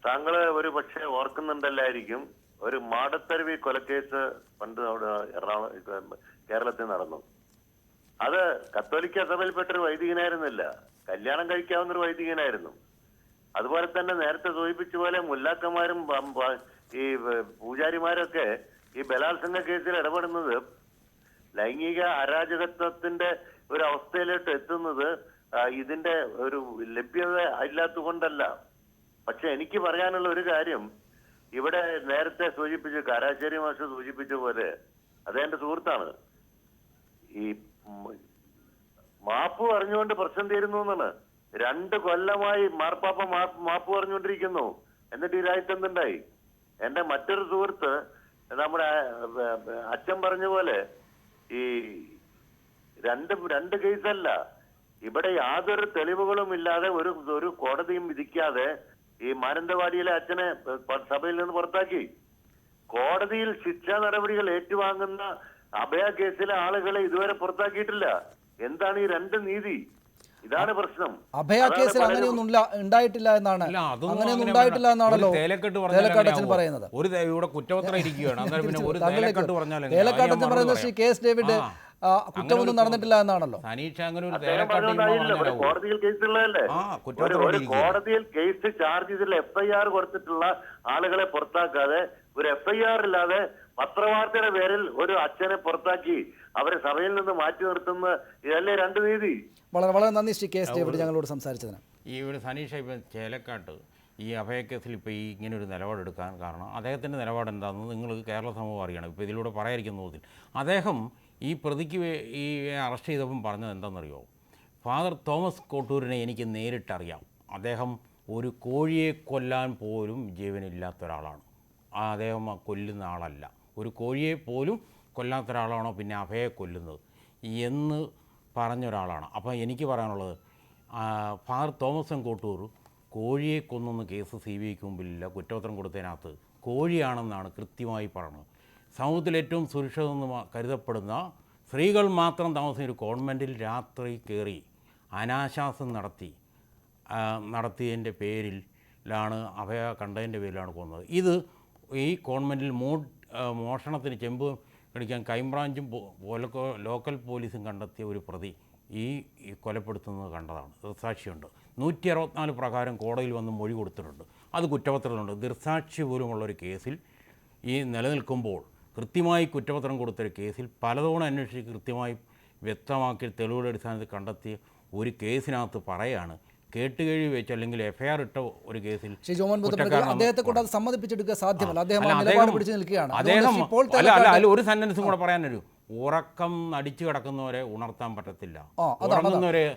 താങ്കൾ ഒരു പക്ഷേ ഓർക്കുന്നുണ്ടല്ലായിരിക്കും, ഒരു മാടത്തരുവി കൊലക്കേസ് പണ്ട് അവിടെ കേരളത്തിൽ നടന്നു. അത് കത്തോലിക്ക സഭയിൽപ്പെട്ടൊരു വൈദികനായിരുന്നില്ല, കല്യാണം കഴിക്കാവുന്നൊരു വൈദികനായിരുന്നു. അതുപോലെ തന്നെ നേരത്തെ സൂചിപ്പിച്ച പോലെ മുല്ലാക്കന്മാരും ഈ പൂജാരിമാരൊക്കെ ഈ ബലാത്സംഗ കേസിൽ ഇടപെടുന്നത് ലൈംഗിക അരാജകത്വത്തിന്റെ ഒരു അവസ്ഥയിലോട്ട് എത്തുന്നത് ഇതിന്റെ ഒരു ലഭ്യത ഇല്ലാത്തതുകൊണ്ടല്ല. പക്ഷെ എനിക്ക് പറയാനുള്ള ഒരു കാര്യം, ഇവിടെ നേരത്തെ സൂചിപ്പിച്ച കാരാശ്ശേരി മാഷ് സൂചിപ്പിച്ച പോലെ, അതെന്റെ സുഹൃത്താണ്, ഈ മാപ്പ് പറഞ്ഞുകൊണ്ട് പ്രശ്നം തീരുന്നു എന്നാണ്. 2 കൊല്ലമായി മാർപ്പാപ്പ മാപ്പ് പറഞ്ഞുകൊണ്ടിരിക്കുന്നു. എന്നിട്ട് ഈ രാജ്യത്ത് എന്തുണ്ടായി? എന്റെ മറ്റൊരു സുഹൃത്ത്, നമ്മുടെ അച്ഛൻ പറഞ്ഞ പോലെ, ഈ രണ്ട് കേസല്ല, ഇവിടെ യാതൊരു തെളിവുകളും ഇല്ലാതെ ഒരു കോടതിയും വിധിക്കാതെ ഈ മാനന്തവാടിയിലെ അച്ഛനെ സഭയിൽ നിന്ന് പുറത്താക്കി. കോടതിയിൽ ശിക്ഷാ നടപടികൾ ഏറ്റുവാങ്ങുന്ന അഭയ കേസിലെ ആളുകളെ ഇതുവരെ പുറത്താക്കിയിട്ടില്ല. എന്താണ് ഈ 2 നീതി? ഇതാണ് പ്രശ്നം. അഭയ കേസിൽ അങ്ങനെയൊന്നും ഉണ്ടായിട്ടില്ല എന്നാണ്, അങ്ങനെയൊന്നും ഉണ്ടായിട്ടില്ല എന്നാണല്ലോ തേലക്കാട്ടച്ചൻ പറയുന്നത്. ഇവിടെ കുറ്റപത്രം ഇരിക്കുകയാണ്. തേലക്കാട്ടച്ചൻ പറയുന്നത് ശ്രീ KS ഡേവിഡ് കുറ്റമൊന്നും നടന്നിട്ടില്ല എന്നാണല്ലോ. കോടതിയിൽ കേസുള്ളതല്ലേ? ഒരു കോടതിയിൽ കേസ് ചാർജ് ചെയ്തിട്ടുള്ള FIR കൊടുത്തിട്ടുള്ള ആളുകളെ പുറത്താക്കാതെ, ഒരു FIR ഇല്ലാതെ പത്രവാർത്തയുടെ പേരിൽ ഒരു അച്ഛനെ പുറത്താക്കി അവരെ സഭയിൽ നിന്ന് മാറ്റി നിർത്തുന്ന ഇതല്ലേ 2 നീതി? വളരെ വളരെ നന്ദി ശ്രീ KS ഡേവിഡ് ഞങ്ങളോട് സംസാരിച്ചതിന്. ഇവിടെ സനീഷ ഇപ്പം ചേലക്കാട്ട് ഈ അഭയക്കേസിൽ ഇപ്പോൾ ഈ ഇങ്ങനൊരു നിലപാടെടുക്കാൻ കാരണം അദ്ദേഹത്തിൻ്റെ നിലപാട് എന്താണെന്ന് നിങ്ങൾ കേരള സമൂഹം അറിയണം. ഇപ്പോൾ ഇതിലൂടെ പറയാതിരിക്കുന്ന തോതിൽ അദ്ദേഹം ഈ പ്രതിക്ക് ഈ അറസ്റ്റ് ചെയ്തപ്പം പറഞ്ഞത് എന്താണെന്നറിയോ? ഫാദർ തോമസ് കോട്ടൂരിനെ എനിക്ക് നേരിട്ടറിയാം. അദ്ദേഹം ഒരു കോഴിയെ കൊല്ലാൻ പോലും ജീവനില്ലാത്ത ഒരാളാണ്. അദ്ദേഹം കൊല്ലുന്ന ആളല്ല. ഒരു കോഴിയെ പോലും കൊല്ലാത്ത ഒരാളാണോ പിന്നെ അഭയെ കൊല്ലുന്നത് എന്ന് പറഞ്ഞ ഒരാളാണ്. അപ്പോൾ എനിക്ക് പറയാനുള്ളത്, ഫാദർ തോമസ് കോട്ടൂർ കോഴിയെ കൊന്നൊന്നും കേസ് CBIക്ക് മുമ്പിലില്ല. കുറ്റപത്രം കൊടുത്തതിനകത്ത് കോഴിയാണെന്നാണ് കൃത്യമായി പറഞ്ഞത്. സമൂഹത്തിൽ ഏറ്റവും സുരക്ഷിതമെന്ന് കരുതപ്പെടുന്ന സ്ത്രീകൾ മാത്രം താമസിക്കുന്ന ഒരു കോൺവെൻറ്റിൽ രാത്രി കയറി അനാശാസം നടത്തിയതിൻ്റെ പേരിലാണ് അഭയ കണ്ടതിൻ്റെ പേരിലാണ് കൊന്നത്. ഇത് ഈ കോൺവെൻറ്റിൽ മോഷണത്തിന് ചെമ്പ് കടിക്കാൻ ക്രൈംബ്രാഞ്ചും ലോക്കൽ പോലീസും കണ്ടെത്തിയ ഒരു പ്രതി ഈ കൊലപ്പെടുത്തുന്നത് കണ്ടതാണ്. ദൃക്സാക്ഷിയുണ്ട്. 164 പ്രകാരം കോടതിയിൽ വന്ന് മൊഴി കൊടുത്തിട്ടുണ്ട്. അത് കുറ്റപത്രത്തിലുണ്ട്. ദൃക്സാക്ഷി പോലുമുള്ളൊരു കേസിൽ ഈ നിലനിൽക്കുമ്പോൾ കൃത്യമായി കുറ്റപത്രം കൊടുത്തൊരു കേസിൽ പലതവണ അന്വേഷിച്ച് കൃത്യമായി വ്യക്തമാക്കി തെളിവുകളുടെ അടിസ്ഥാനത്തിൽ കണ്ടെത്തിയ ഒരു കേസിനകത്ത് പറയാണ് കേട്ടുകേഴി വെച്ച് അല്ലെങ്കിൽ എഫ്ഐആർ ഇട്ട ഒരു കേസിൽ ശ്രീ ജോമോൻ പുത്തമ്പുരക്കൽ അദ്ദേഹത്തെ കൊണ്ട് അത് സമ്മതിപ്പിച്ചെടുക്കുക സാധ്യമല്ല. അദ്ദേഹം ആ നിലപാട് പിടിച്ചു നിൽക്കുകയാണ്. അതുകൊണ്ട് ഒരു സെന്റൻസും കൂടെ പറയാനൊരു ഉറക്കം അടിച്ചു കിടക്കുന്നവരെ ഉണർത്താൻ പറ്റത്തില്ല.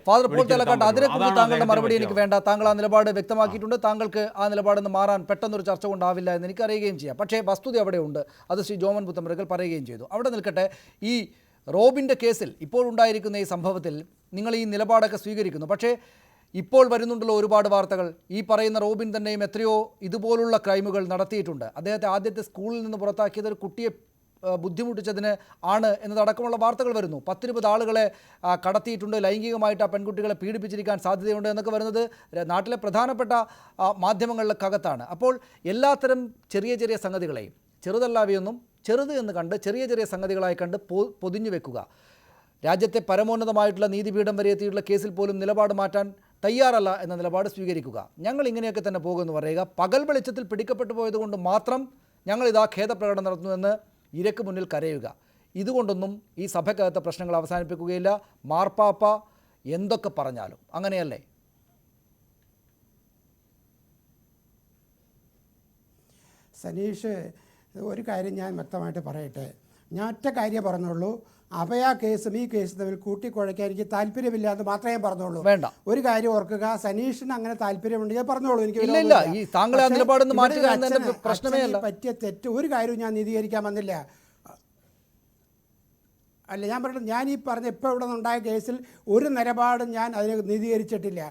ഫാദർ പോൾ തേലക്കാട്ട് അതിനെക്കുറിച്ച് താങ്കളുടെ മറുപടി എനിക്ക് വേണ്ട. താങ്കൾ ആ നിലപാട് വ്യക്തമാക്കിയിട്ടുണ്ട്. താങ്കൾക്ക് ആ നിലപാടിൽ നിന്ന് മാറാൻ പെട്ടെന്നൊരു ചർച്ച കൊണ്ടാവില്ല എന്ന് എനിക്ക് അറിയുകയും ചെയ്യാം. പക്ഷേ വസ്തുത അവിടെയുണ്ട്. അത് ശ്രീ ജോമോൻ പുത്തമ്പുരക്കൽ പറയുകയും ചെയ്തു. അവിടെ നിൽക്കട്ടെ. ഈ റോബിൻ്റെ കേസിൽ ഇപ്പോഴുണ്ടായിരിക്കുന്ന ഈ സംഭവത്തിൽ നിങ്ങൾ ഈ നിലപാടൊക്കെ സ്വീകരിക്കുന്നു. പക്ഷേ ഇപ്പോൾ വരുന്നുണ്ടല്ലോ ഒരുപാട് വാർത്തകൾ. ഈ പറയുന്ന റോബിൻ തന്നെയും എത്രയോ ഇതുപോലുള്ള ക്രൈമുകൾ നടത്തിയിട്ടുണ്ട്. അദ്ദേഹത്തെ ആദ്യത്തെ സ്കൂളിൽ നിന്ന് പുറത്താക്കിയത് ഒരു കുട്ടിയെ ബുദ്ധിമുട്ടിച്ചതിന് ആണ് എന്നതടക്കമുള്ള വാർത്തകൾ വരുന്നു. 10-20 ആളുകളെ കടത്തിയിട്ടുണ്ട്, ലൈംഗികമായിട്ട് ആ പെൺകുട്ടികളെ പീഡിപ്പിച്ചിരിക്കാൻ സാധ്യതയുണ്ട് എന്നൊക്കെ വരുന്നത് നാട്ടിലെ പ്രധാനപ്പെട്ട മാധ്യമങ്ങളിലൊക്കകത്താണ്. അപ്പോൾ എല്ലാത്തരം ചെറിയ ചെറിയ സംഗതികളെയും ചെറുതല്ലാവയൊന്നും ചെറുത് എന്ന് കണ്ട് ചെറിയ ചെറിയ സംഗതികളായി കണ്ട് പൊതിഞ്ഞു വെക്കുക. രാജ്യത്തെ പരമോന്നതമായിട്ടുള്ള നീതിപീഠം വരെ എത്തിയിട്ടുള്ള കേസിൽ പോലും നിലപാട് മാറ്റാൻ തയ്യാറല്ല എന്ന നിലപാട് സ്വീകരിക്കുക. ഞങ്ങൾ ഇങ്ങനെയൊക്കെ തന്നെ പോകുമെന്ന് പറയുക. പകൽ വെളിച്ചത്തിൽ പിടിക്കപ്പെട്ടു പോയതുകൊണ്ട് മാത്രം ഞങ്ങളിതാ ഖേദപ്രകടനം നടത്തുന്നുവെന്ന് ഇരക്ക് മുന്നിൽ കരയുക. ഇതുകൊണ്ടൊന്നും ഈ സഭയ്ക്കകത്തെ പ്രശ്നങ്ങൾ അവസാനിപ്പിക്കുകയില്ല. മാർപ്പാപ്പ എന്തൊക്കെ പറഞ്ഞാലും അങ്ങനെയല്ലേ? സനീഷ്, ഒരു കാര്യം ഞാൻ വ്യക്തമായിട്ട് പറയട്ടെ. ഞാൻ ഒറ്റ കാര്യം പറഞ്ഞുള്ളൂ. അഭയ കേസും ഈ കേസും തമ്മിൽ കൂട്ടിക്കുഴയ്ക്കാൻ എനിക്ക് താല്പര്യമില്ല എന്ന് മാത്രമേ പറഞ്ഞുള്ളൂ. വേണ്ട. ഒരു കാര്യം ഓർക്കുക, സനീഷിന് അങ്ങനെ താല്പര്യമുണ്ടെങ്കിൽ പറഞ്ഞോളൂ. എനിക്ക് പറ്റിയ തെറ്റ് ഒരു കാര്യവും ഞാൻ നീതീകരിക്കാൻ വന്നില്ല. അല്ല, ഞാൻ പറഞ്ഞത് ഞാൻ ഈ പറഞ്ഞ ഇപ്പോൾ ഇവിടെ നിന്നുണ്ടായ കേസിൽ ഒരു നിലപാടും ഞാൻ അതിനെ നീതീകരിച്ചിട്ടില്ല.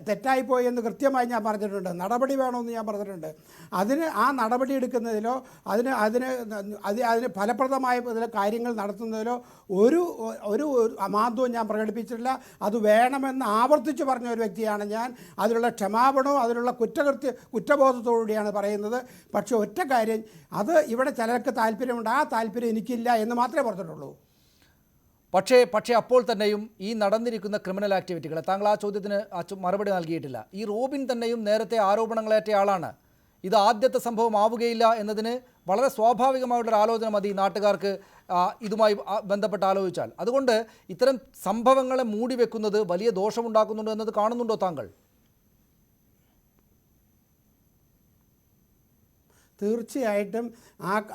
തെറ്റായിപ്പോയി എന്ന് കൃത്യമായി ഞാൻ പറഞ്ഞിട്ടുണ്ട്. നടപടി വേണമെന്ന് ഞാൻ പറഞ്ഞിട്ടുണ്ട്. ആ നടപടി എടുക്കുന്നതിലോ അതിന് ഫലപ്രദമായ കാര്യങ്ങൾ നടത്തുന്നതിലോ ഒരു അമാന്തവും ഞാൻ പ്രകടിപ്പിച്ചിട്ടില്ല. അത് വേണമെന്ന് ആവർത്തിച്ച് പറഞ്ഞ ഒരു വ്യക്തിയാണ് ഞാൻ. അതിലുള്ള ക്ഷമാപണവും അതിലുള്ള കുറ്റബോധത്തോടുകൂടിയാണ് പറയുന്നത്. പക്ഷേ ഒറ്റ കാര്യം, അത് ഇവിടെ ചിലർക്ക് താല്പര്യമുണ്ട്, ആ താല്പര്യം എനിക്കില്ല എന്ന് മാത്രമേ പറഞ്ഞിട്ടുള്ളൂ. പക്ഷേ അപ്പോൾ തന്നെയും ഈ നടന്നിരിക്കുന്ന ക്രിമിനൽ ആക്ടിവിറ്റികളെ താങ്കൾ ആ ചോദ്യത്തിന് മറുപടി നൽകിയിട്ടില്ല. ഈ റോബിൻ തന്നെയും നേരത്തെ ആരോപണങ്ങളേറ്റ ആളാണ്. ഇത് ആദ്യത്തെ സംഭവം ആവുകയില്ല എന്നതിന് വളരെ സ്വാഭാവികമായുള്ളൊരു ആലോചന മതി നാട്ടുകാർക്ക് ഇതുമായി ബന്ധപ്പെട്ട് ആലോചിച്ചാൽ. അതുകൊണ്ട് ഇത്തരം സംഭവങ്ങളെ മൂടി വെക്കുന്നത് വലിയ ദോഷമുണ്ടാക്കുന്നുണ്ടോ എന്നത് കാണുന്നുണ്ടോ താങ്കൾ? തീർച്ചയായിട്ടും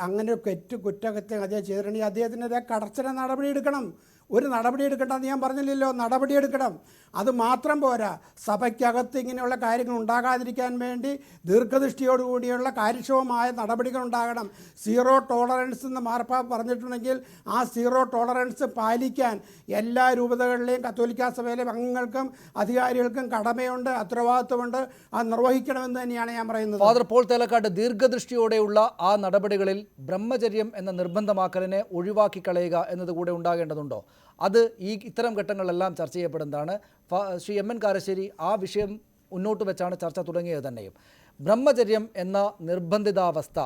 അങ്ങനെ കുറ്റകൃത്യം അദ്ദേഹം ചെയ്തിട്ടുണ്ടെങ്കിൽ അദ്ദേഹത്തിനെതിരെ കർശന നടപടി എടുക്കണം. ഒരു നടപടി എടുക്കണ്ടെന്ന് ഞാൻ പറഞ്ഞില്ലല്ലോ, നടപടി എടുക്കണം. അത് മാത്രം പോരാ, സഭയ്ക്കകത്ത് ഇങ്ങനെയുള്ള കാര്യങ്ങൾ ഉണ്ടാകാതിരിക്കാൻ വേണ്ടി ദീർഘദൃഷ്ടിയോടുകൂടിയുള്ള കാര്യക്ഷമമായ നടപടികൾ ഉണ്ടാകണം. 0 ടോളറൻസ് എന്ന് മാർപ്പാപ്പ പറഞ്ഞിട്ടുണ്ടെങ്കിൽ ആ 0 ടോളറൻസ് പാലിക്കാൻ എല്ലാ രൂപതകളിലെയും കത്തോലിക്കാ സഭയിലെ അംഗങ്ങൾക്കും അധികാരികൾക്കും കടമയുണ്ട്, ഉത്തരവാദിത്വമുണ്ട്. അത് നിർവഹിക്കണമെന്ന് തന്നെയാണ് ഞാൻ പറയുന്നത്. ഫാദർ പോൾ തേലക്കാട്ട്, ദീർഘദൃഷ്ടിയോടെയുള്ള ആ നടപടികളിൽ ബ്രഹ്മചര്യം എന്ന നിർബന്ധമാക്കലിനെ ഒഴിവാക്കി കളയുക എന്നത് കൂടെ ഉണ്ടാകേണ്ടതുണ്ടോ? അത് ഇത്തരം ഘട്ടങ്ങളിലെല്ലാം ചർച്ച ചെയ്യപ്പെടുന്നതാണ്. ശ്രീ എം എൻ കാരശ്ശേരി ആ വിഷയം മുന്നോട്ട് വെച്ചാണ് ചർച്ച തുടങ്ങിയത് തന്നെയും. ബ്രഹ്മചര്യം എന്ന നിർബന്ധിതാവസ്ഥ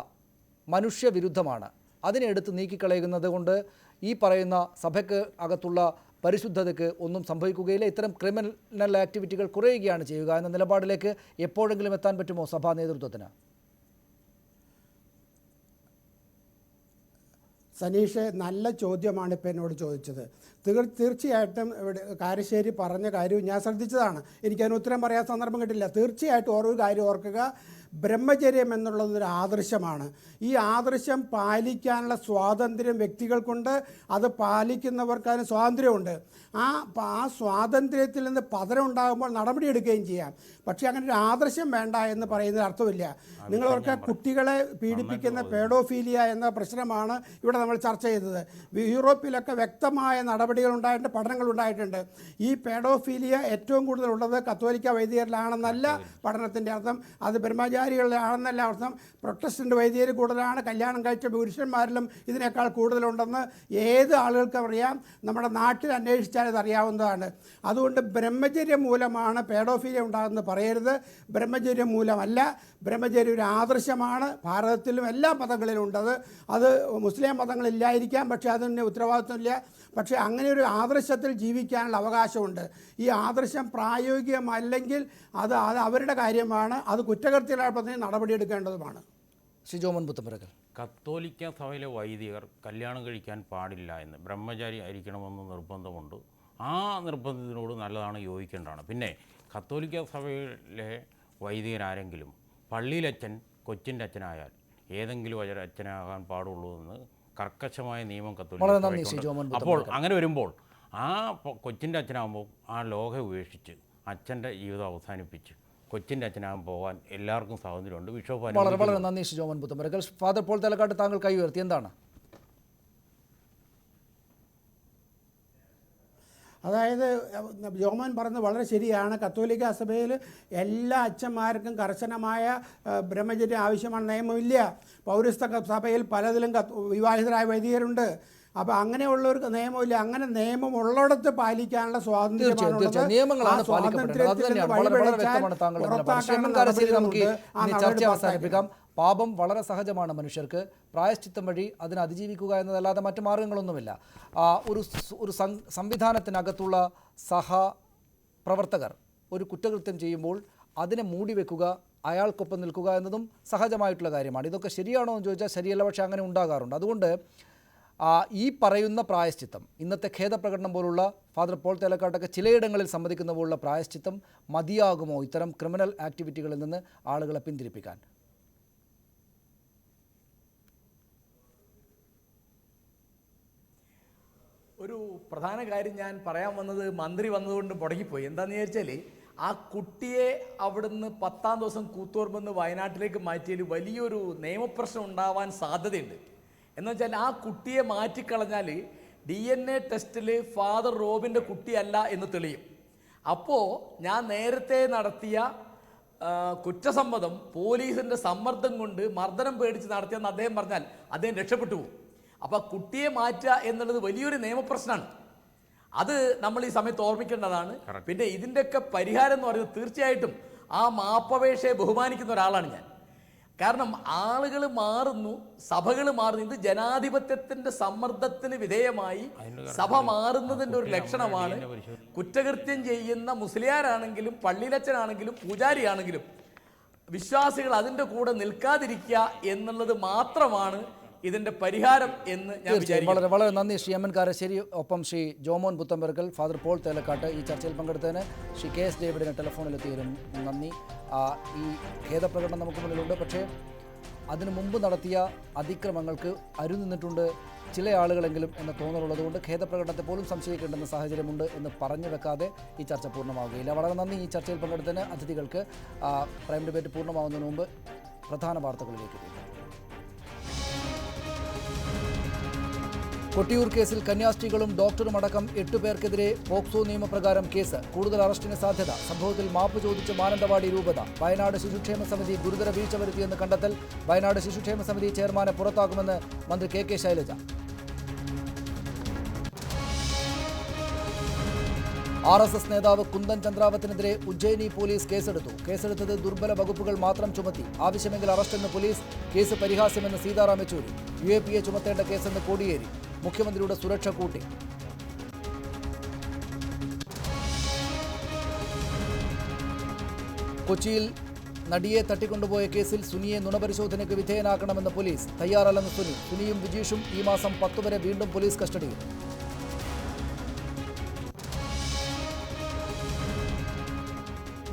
മനുഷ്യവിരുദ്ധമാണ്. അതിനെ എടുത്ത് നീക്കിക്കളയുന്നത് കൊണ്ട് ഈ പറയുന്ന സഭയ്ക്ക് അകത്തുള്ള പരിശുദ്ധതയ്ക്ക് ഒന്നും സംഭവിക്കുകയില്ല. ഇത്തരം ക്രിമിനൽ ആക്ടിവിറ്റികൾ കുറയുകയാണ് ചെയ്യുക എന്ന നിലപാടിലേക്ക് എപ്പോഴെങ്കിലും എത്താൻ പറ്റുമോ സഭാ നേതൃത്വത്തിന്? സനീഷ്, നല്ല ചോദ്യമാണ് ഇപ്പോൾ എന്നോട് ചോദിച്ചത്. തീർച്ചയായിട്ടും കാരശ്ശേരി പറഞ്ഞ കാര്യവും ഞാൻ ശ്രദ്ധിച്ചതാണ്. എനിക്കതിന് ഉത്തരം പറയാൻ സന്ദർഭം കിട്ടില്ല. തീർച്ചയായിട്ടും ഓരോ കാര്യം ഓർക്കുക, ബ്രഹ്മചര്യം എന്നുള്ളതൊരു ആദർശമാണ്. ഈ ആദർശം പാലിക്കാനുള്ള സ്വാതന്ത്ര്യം വ്യക്തികൾക്കുണ്ട്. അത് പാലിക്കുന്നവർക്ക് അതിന് സ്വാതന്ത്ര്യമുണ്ട്. ആ സ്വാതന്ത്ര്യത്തിൽ നിന്ന് പതനം ഉണ്ടാകുമ്പോൾ നടപടിയെടുക്കുകയും ചെയ്യാം. പക്ഷേ അങ്ങനെ ഒരു ആദർശം വേണ്ട എന്ന് പറയുന്നതിൽ അർത്ഥമില്ല. നിങ്ങളൊക്കെ കുട്ടികളെ പീഡിപ്പിക്കുന്ന പേഡോഫീലിയ എന്ന പ്രശ്നമാണ് ഇവിടെ നമ്മൾ ചർച്ച ചെയ്തത്. യൂറോപ്പിലൊക്കെ വ്യക്തമായ നടപടി നടപടികൾ ഉണ്ടായിട്ടുണ്ട്, പഠനങ്ങൾ ഉണ്ടായിട്ടുണ്ട്. ഈ പേഡോഫീലിയ ഏറ്റവും കൂടുതലുള്ളത് കത്തോലിക്ക വൈദികരിലാണെന്നല്ല പഠനത്തിൻ്റെ അർത്ഥം, അത് ബ്രഹ്മചാരികളിലാണെന്നല്ല അർത്ഥം. പ്രൊട്ടസ്റ്റൻ്റ് വൈദികർ കൂടുതലാണ്, കല്യാണം കഴിച്ച പുരുഷന്മാരിലും ഇതിനേക്കാൾ കൂടുതലുണ്ടെന്ന് ഏത് ആളുകൾക്കും അറിയാം. നമ്മുടെ നാട്ടിൽ അന്വേഷിച്ചാൽ ഇത് അറിയാവുന്നതാണ്. അതുകൊണ്ട് ബ്രഹ്മചര്യം മൂലമാണ് പേഡോഫീലിയ ഉണ്ടാകുന്നത് പറയരുത്. ബ്രഹ്മചര്യം മൂലമല്ല. ബ്രഹ്മചര്യം ഒരു ആദർശമാണ്. ഭാരതത്തിലും എല്ലാ മതങ്ങളിലും ഉണ്ടത്. അത് മുസ്ലിം മതങ്ങളില്ലായിരിക്കാം, പക്ഷേ അതിന് ഉത്തരവാദിത്വമില്ല. പക്ഷേ അങ്ങനെ ഒരു ആദർശത്തിൽ ജീവിക്കാനുള്ള അവകാശമുണ്ട്. ഈ ആദർശം പ്രായോഗികമല്ലെങ്കിൽ അത് അവരുടെ കാര്യമാണ്. അത് കുറ്റകൃത്യങ്ങളുടെ നടപടിയെടുക്കേണ്ടതുമാണ്. ശ്രീ ജോമോൻ പുത്തമ്പുരക്കൽ, കത്തോലിക്ക സഭയിലെ വൈദികർ കല്യാണം കഴിക്കാൻ പാടില്ല എന്ന്, ബ്രഹ്മചാരി ആയിരിക്കണമെന്ന് നിർബന്ധമുണ്ട്. ആ നിർബന്ധത്തിനോട് നല്ലതാണ്, യോജിക്കേണ്ടതാണ്. പിന്നെ കത്തോലിക്ക സഭയിലെ വൈദികരാരെങ്കിലും പള്ളിയിലച്ഛൻ കൊച്ചിൻ്റെ അച്ഛനായാൽ ഏതെങ്കിലും ഒരു അച്ഛനാകാൻ പാടുള്ളൂ എന്ന് കർക്കശമായ നിയമം കത്തോലിക്ക. അപ്പോൾ അങ്ങനെ വരുമ്പോൾ ആ കൊച്ചിൻ്റെ അച്ഛനാകുമ്പോൾ ആ ലോക ഉപേക്ഷിച്ച് അച്ഛൻ്റെ ജീവിതം അവസാനിപ്പിച്ച് കൊച്ചിൻ്റെ അച്ഛനാകാൻ പോകാൻ എല്ലാവർക്കും സ്വാതന്ത്ര്യമുണ്ട്. ബിഷപ്പ് വളരെ നന്ദി ശ്രീ ജോമോൻ പുത്തമ്പുരക്കൽ. ഫാദർ പോൾ തേലക്കാട്ട്, താങ്കൾ കൈ ഉയർത്തി, എന്താണ്? അതായത് ജോമോൻ പറഞ്ഞത് വളരെ ശരിയാണ്. കത്തോലിക്ക സഭയിൽ എല്ലാ അച്ഛന്മാർക്കും കർശനമായ ബ്രഹ്മചര്യം ആവശ്യമാണ്, നിയമമില്ല. പൗരസ്ത്യ സഭയിൽ പലതിലും വിവാഹിതരായ വൈദികരുണ്ട്. അപ്പോൾ അങ്ങനെയുള്ളവർക്ക് നിയമമില്ല. അങ്ങനെ നിയമം ഉള്ളിടത്ത് പാലിക്കാനുള്ള അവസാനിപ്പിക്കാം. പാപം വളരെ സഹജമാണ് മനുഷ്യർക്ക്. പ്രായശ്ചിത്തം വഴി അതിനെ അതിജീവിക്കുക എന്നതല്ലാതെ മറ്റു മാർഗങ്ങളൊന്നുമില്ല. ഒരു സംവിധാനത്തിനകത്തുള്ള സഹപ്രവർത്തകർ ഒരു കുറ്റകൃത്യം ചെയ്യുമ്പോൾ അതിനെ മൂടിവെക്കുക, അയാൾക്കൊപ്പം നിൽക്കുക എന്നതും സഹജമായിട്ടുള്ള കാര്യമാണ്. ഇതൊക്കെ ശരിയാണോ എന്ന് ചോദിച്ചാൽ ശരിയല്ല, പക്ഷേ അങ്ങനെ ഉണ്ടാകാറുണ്ട്. അതുകൊണ്ട് ഈ പറയുന്ന പ്രായശ്ചിത്തം, ഇന്നത്തെ ഖേദപ്രകടനം പോലുള്ള ഫാദർ പോൾ തേലക്കാട്ടൊക്കെ ചിലയിടങ്ങളിൽ സമ്മതിക്കുന്ന പോലുള്ള പ്രായശ്ചിത്തം മതിയാകുമോ ഇത്തരം ക്രിമിനൽ ആക്ടിവിറ്റികളിൽ നിന്ന് ആളുകളെ പിന്തിരിപ്പിക്കാൻ? ഒരു പ്രധാന കാര്യം ഞാൻ പറയാൻ വന്നത്, മന്ത്രി വന്നതുകൊണ്ട് മുടങ്ങിപ്പോയി. എന്താണെന്ന് വിചാരിച്ചാൽ, ആ കുട്ടിയെ അവിടുന്ന് 10-ാം ദിവസം കൂത്തുപറമ്പെന്ന് വയനാട്ടിലേക്ക് മാറ്റിയതിൽ വലിയൊരു നിയമപ്രശ്നം ഉണ്ടാവാൻ സാധ്യതയുണ്ട്. എന്ന് വെച്ചാൽ ആ കുട്ടിയെ മാറ്റിക്കളഞ്ഞാൽ DNA ടെസ്റ്റിൽ ഫാദർ റോബിൻ്റെ കുട്ടിയല്ല എന്ന് തെളിയും. അപ്പോൾ ഞാൻ നേരത്തെ നടത്തിയ കുറ്റസമ്മതം പോലീസിൻ്റെ സമ്മർദ്ദം കൊണ്ട് മർദ്ദനം പേടിച്ച് നടത്തിയെന്ന് അദ്ദേഹം പറഞ്ഞാൽ അദ്ദേഹം രക്ഷപ്പെട്ടു പോകും. അപ്പോൾ കുട്ടിയെ മാറ്റുക എന്നുള്ളത് വലിയൊരു നിയമപ്രശ്നമാണ്. അത് നമ്മൾ ഈ സമയത്ത് ഓർമ്മിക്കേണ്ടതാണ്. പിന്നെ ഇതിൻ്റെയൊക്കെ പരിഹാരം എന്ന് പറയുന്നത് തീർച്ചയായിട്ടും ആ മാപ്പപേക്ഷയെ ബഹുമാനിക്കുന്ന ഒരാളാണ് ഞാൻ. കാരണം ആളുകൾ മാറുന്നു, സഭകൾ മാറുന്നു. ഇത് ജനാധിപത്യത്തിൻ്റെ സമ്മർദ്ദത്തിന് വിധേയമായി സഭ മാറുന്നതിൻ്റെ ഒരു ലക്ഷണമാണ്. കുറ്റകൃത്യം ചെയ്യുന്ന മുസ്ലിയാരാണെങ്കിലും പള്ളിയിലച്ചനാണെങ്കിലും പൂജാരിയാണെങ്കിലും വിശ്വാസികൾ അതിൻ്റെ കൂടെ നിൽക്കാതിരിക്കുക എന്നുള്ളത് മാത്രമാണ് ഇതിൻ്റെ പരിഹാരം എന്ന് ഞാൻ വിചാരിക്കുന്നു. വളരെ നന്ദി ശ്രീ എം എൻ കാരശ്ശേരി, ഒപ്പം ശ്രീ ജോമോൻ പുത്തമ്പുരക്കൽ, ഫാദർ പോൾ തേലക്കാട്ട് ഈ ചർച്ചയിൽ പങ്കെടുത്തതിന്. ശ്രീ കെ എസ് ഡേവിഡിന് ടെലിഫോണിലെത്തിയതിനും നന്ദി. ഈ ഖേദപ്രകടനം നമുക്ക് മുന്നിലുണ്ട്, പക്ഷേ അതിനു മുമ്പ് നടത്തിയ അതിക്രമങ്ങൾക്ക് അരുനിന്നിട്ടുണ്ട് ചില ആളുകളെങ്കിലും എന്ന തോന്നലുള്ളതുകൊണ്ട് ഖേദപ്രകടനത്തെ പോലും സംശയിക്കേണ്ടെന്ന സാഹചര്യമുണ്ട് എന്ന് പറഞ്ഞു വെക്കാതെ ഈ ചർച്ച പൂർണ്ണമാവുകയില്ല. വളരെ നന്ദി ഈ ചർച്ചയിൽ പങ്കെടുത്തതിന് അതിഥികൾക്ക്. പ്രൈം ഡിബേറ്റ് പൂർണ്ണമാവുന്നതിന് മുമ്പ് പ്രധാന വാർത്തകളിലേക്ക് എത്തിക്കാം. കൊട്ടിയൂർ കേസിൽ കന്യാസ്ത്രീകളും ഡോക്ടറുമടക്കം 8 പേർക്കെതിരെ പോക്സോ നിയമപ്രകാരം കേസ്. കൂടുതൽ അറസ്റ്റിന് സാധ്യത. സംഭവത്തിൽ മാപ്പ് ചോദിച്ച് മാനന്തവാടി രൂപത. വയനാട് ശിശുക്ഷേമ സമിതി ഗുരുതര വീഴ്ച വരുത്തിയെന്ന് കണ്ടെത്തൽ. വയനാട് ശിശുക്ഷേമ സമിതി ചെയർമാനെ പുറത്താക്കുമെന്ന് മന്ത്രി കെ ശൈലജ. RSS നേതാവ് കുന്ദൻ ചന്ദ്രാവത്തിനെതിരെ ഉജ്ജയിനി പോലീസ് കേസെടുത്തത് ദുർബല വകുപ്പുകൾ മാത്രം ചുമത്തി. ആവശ്യമെങ്കിൽ അറസ്റ്റെന്ന് പോലീസ്. കേസ് പരിഹാസ്യമെന്ന് സീതാറാം യെച്ചൂരി. UAPയെ ചുമത്തേണ്ട കേസെന്ന് കോടിയേരി. മുഖ്യമന്ത്രിയുടെ സുരക്ഷ കൂട്ടി. കൊച്ചിയിൽ നടിയെ തട്ടിക്കൊണ്ടുപോയ കേസിൽ സുനിയെ നുണപരിശോധനയ്ക്ക് വിധേയനാക്കണമെന്ന് പോലീസ്. തയ്യാറല്ലെന്ന് സുനിയും വിജീഷും ഈ മാസം 10 വരെ വീണ്ടും പോലീസ് കസ്റ്റഡിയിൽ.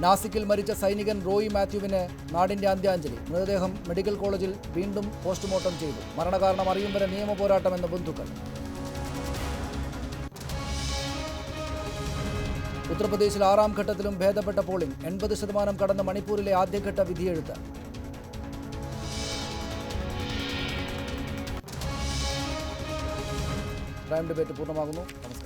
നാസിക്കിൽ മരിച്ച സൈനികൻ റോയി മാത്യുവിന് നാടിന്റെ അന്ത്യാഞ്ജലി. മൃതദേഹം മെഡിക്കൽ കോളേജിൽ വീണ്ടും പോസ്റ്റ്മോർട്ടം ചെയ്തു. മരണകാരണം അറിയും വരെ നിയമ പോരാട്ടമെന്ന് ബന്ധുക്കൾ. ഉത്തർപ്രദേശിൽ 6ാം ഘട്ടത്തിലും ഭേദപ്പെട്ട പോളിംഗ്. 80% കടന്ന് മണിപ്പൂരിലെ ആദ്യഘട്ട വിധിയെഴുത്ത്. പ്രൈം ഡിബേറ്റ് പൂർണ്ണമാകുന്നു. നമസ്കാരം.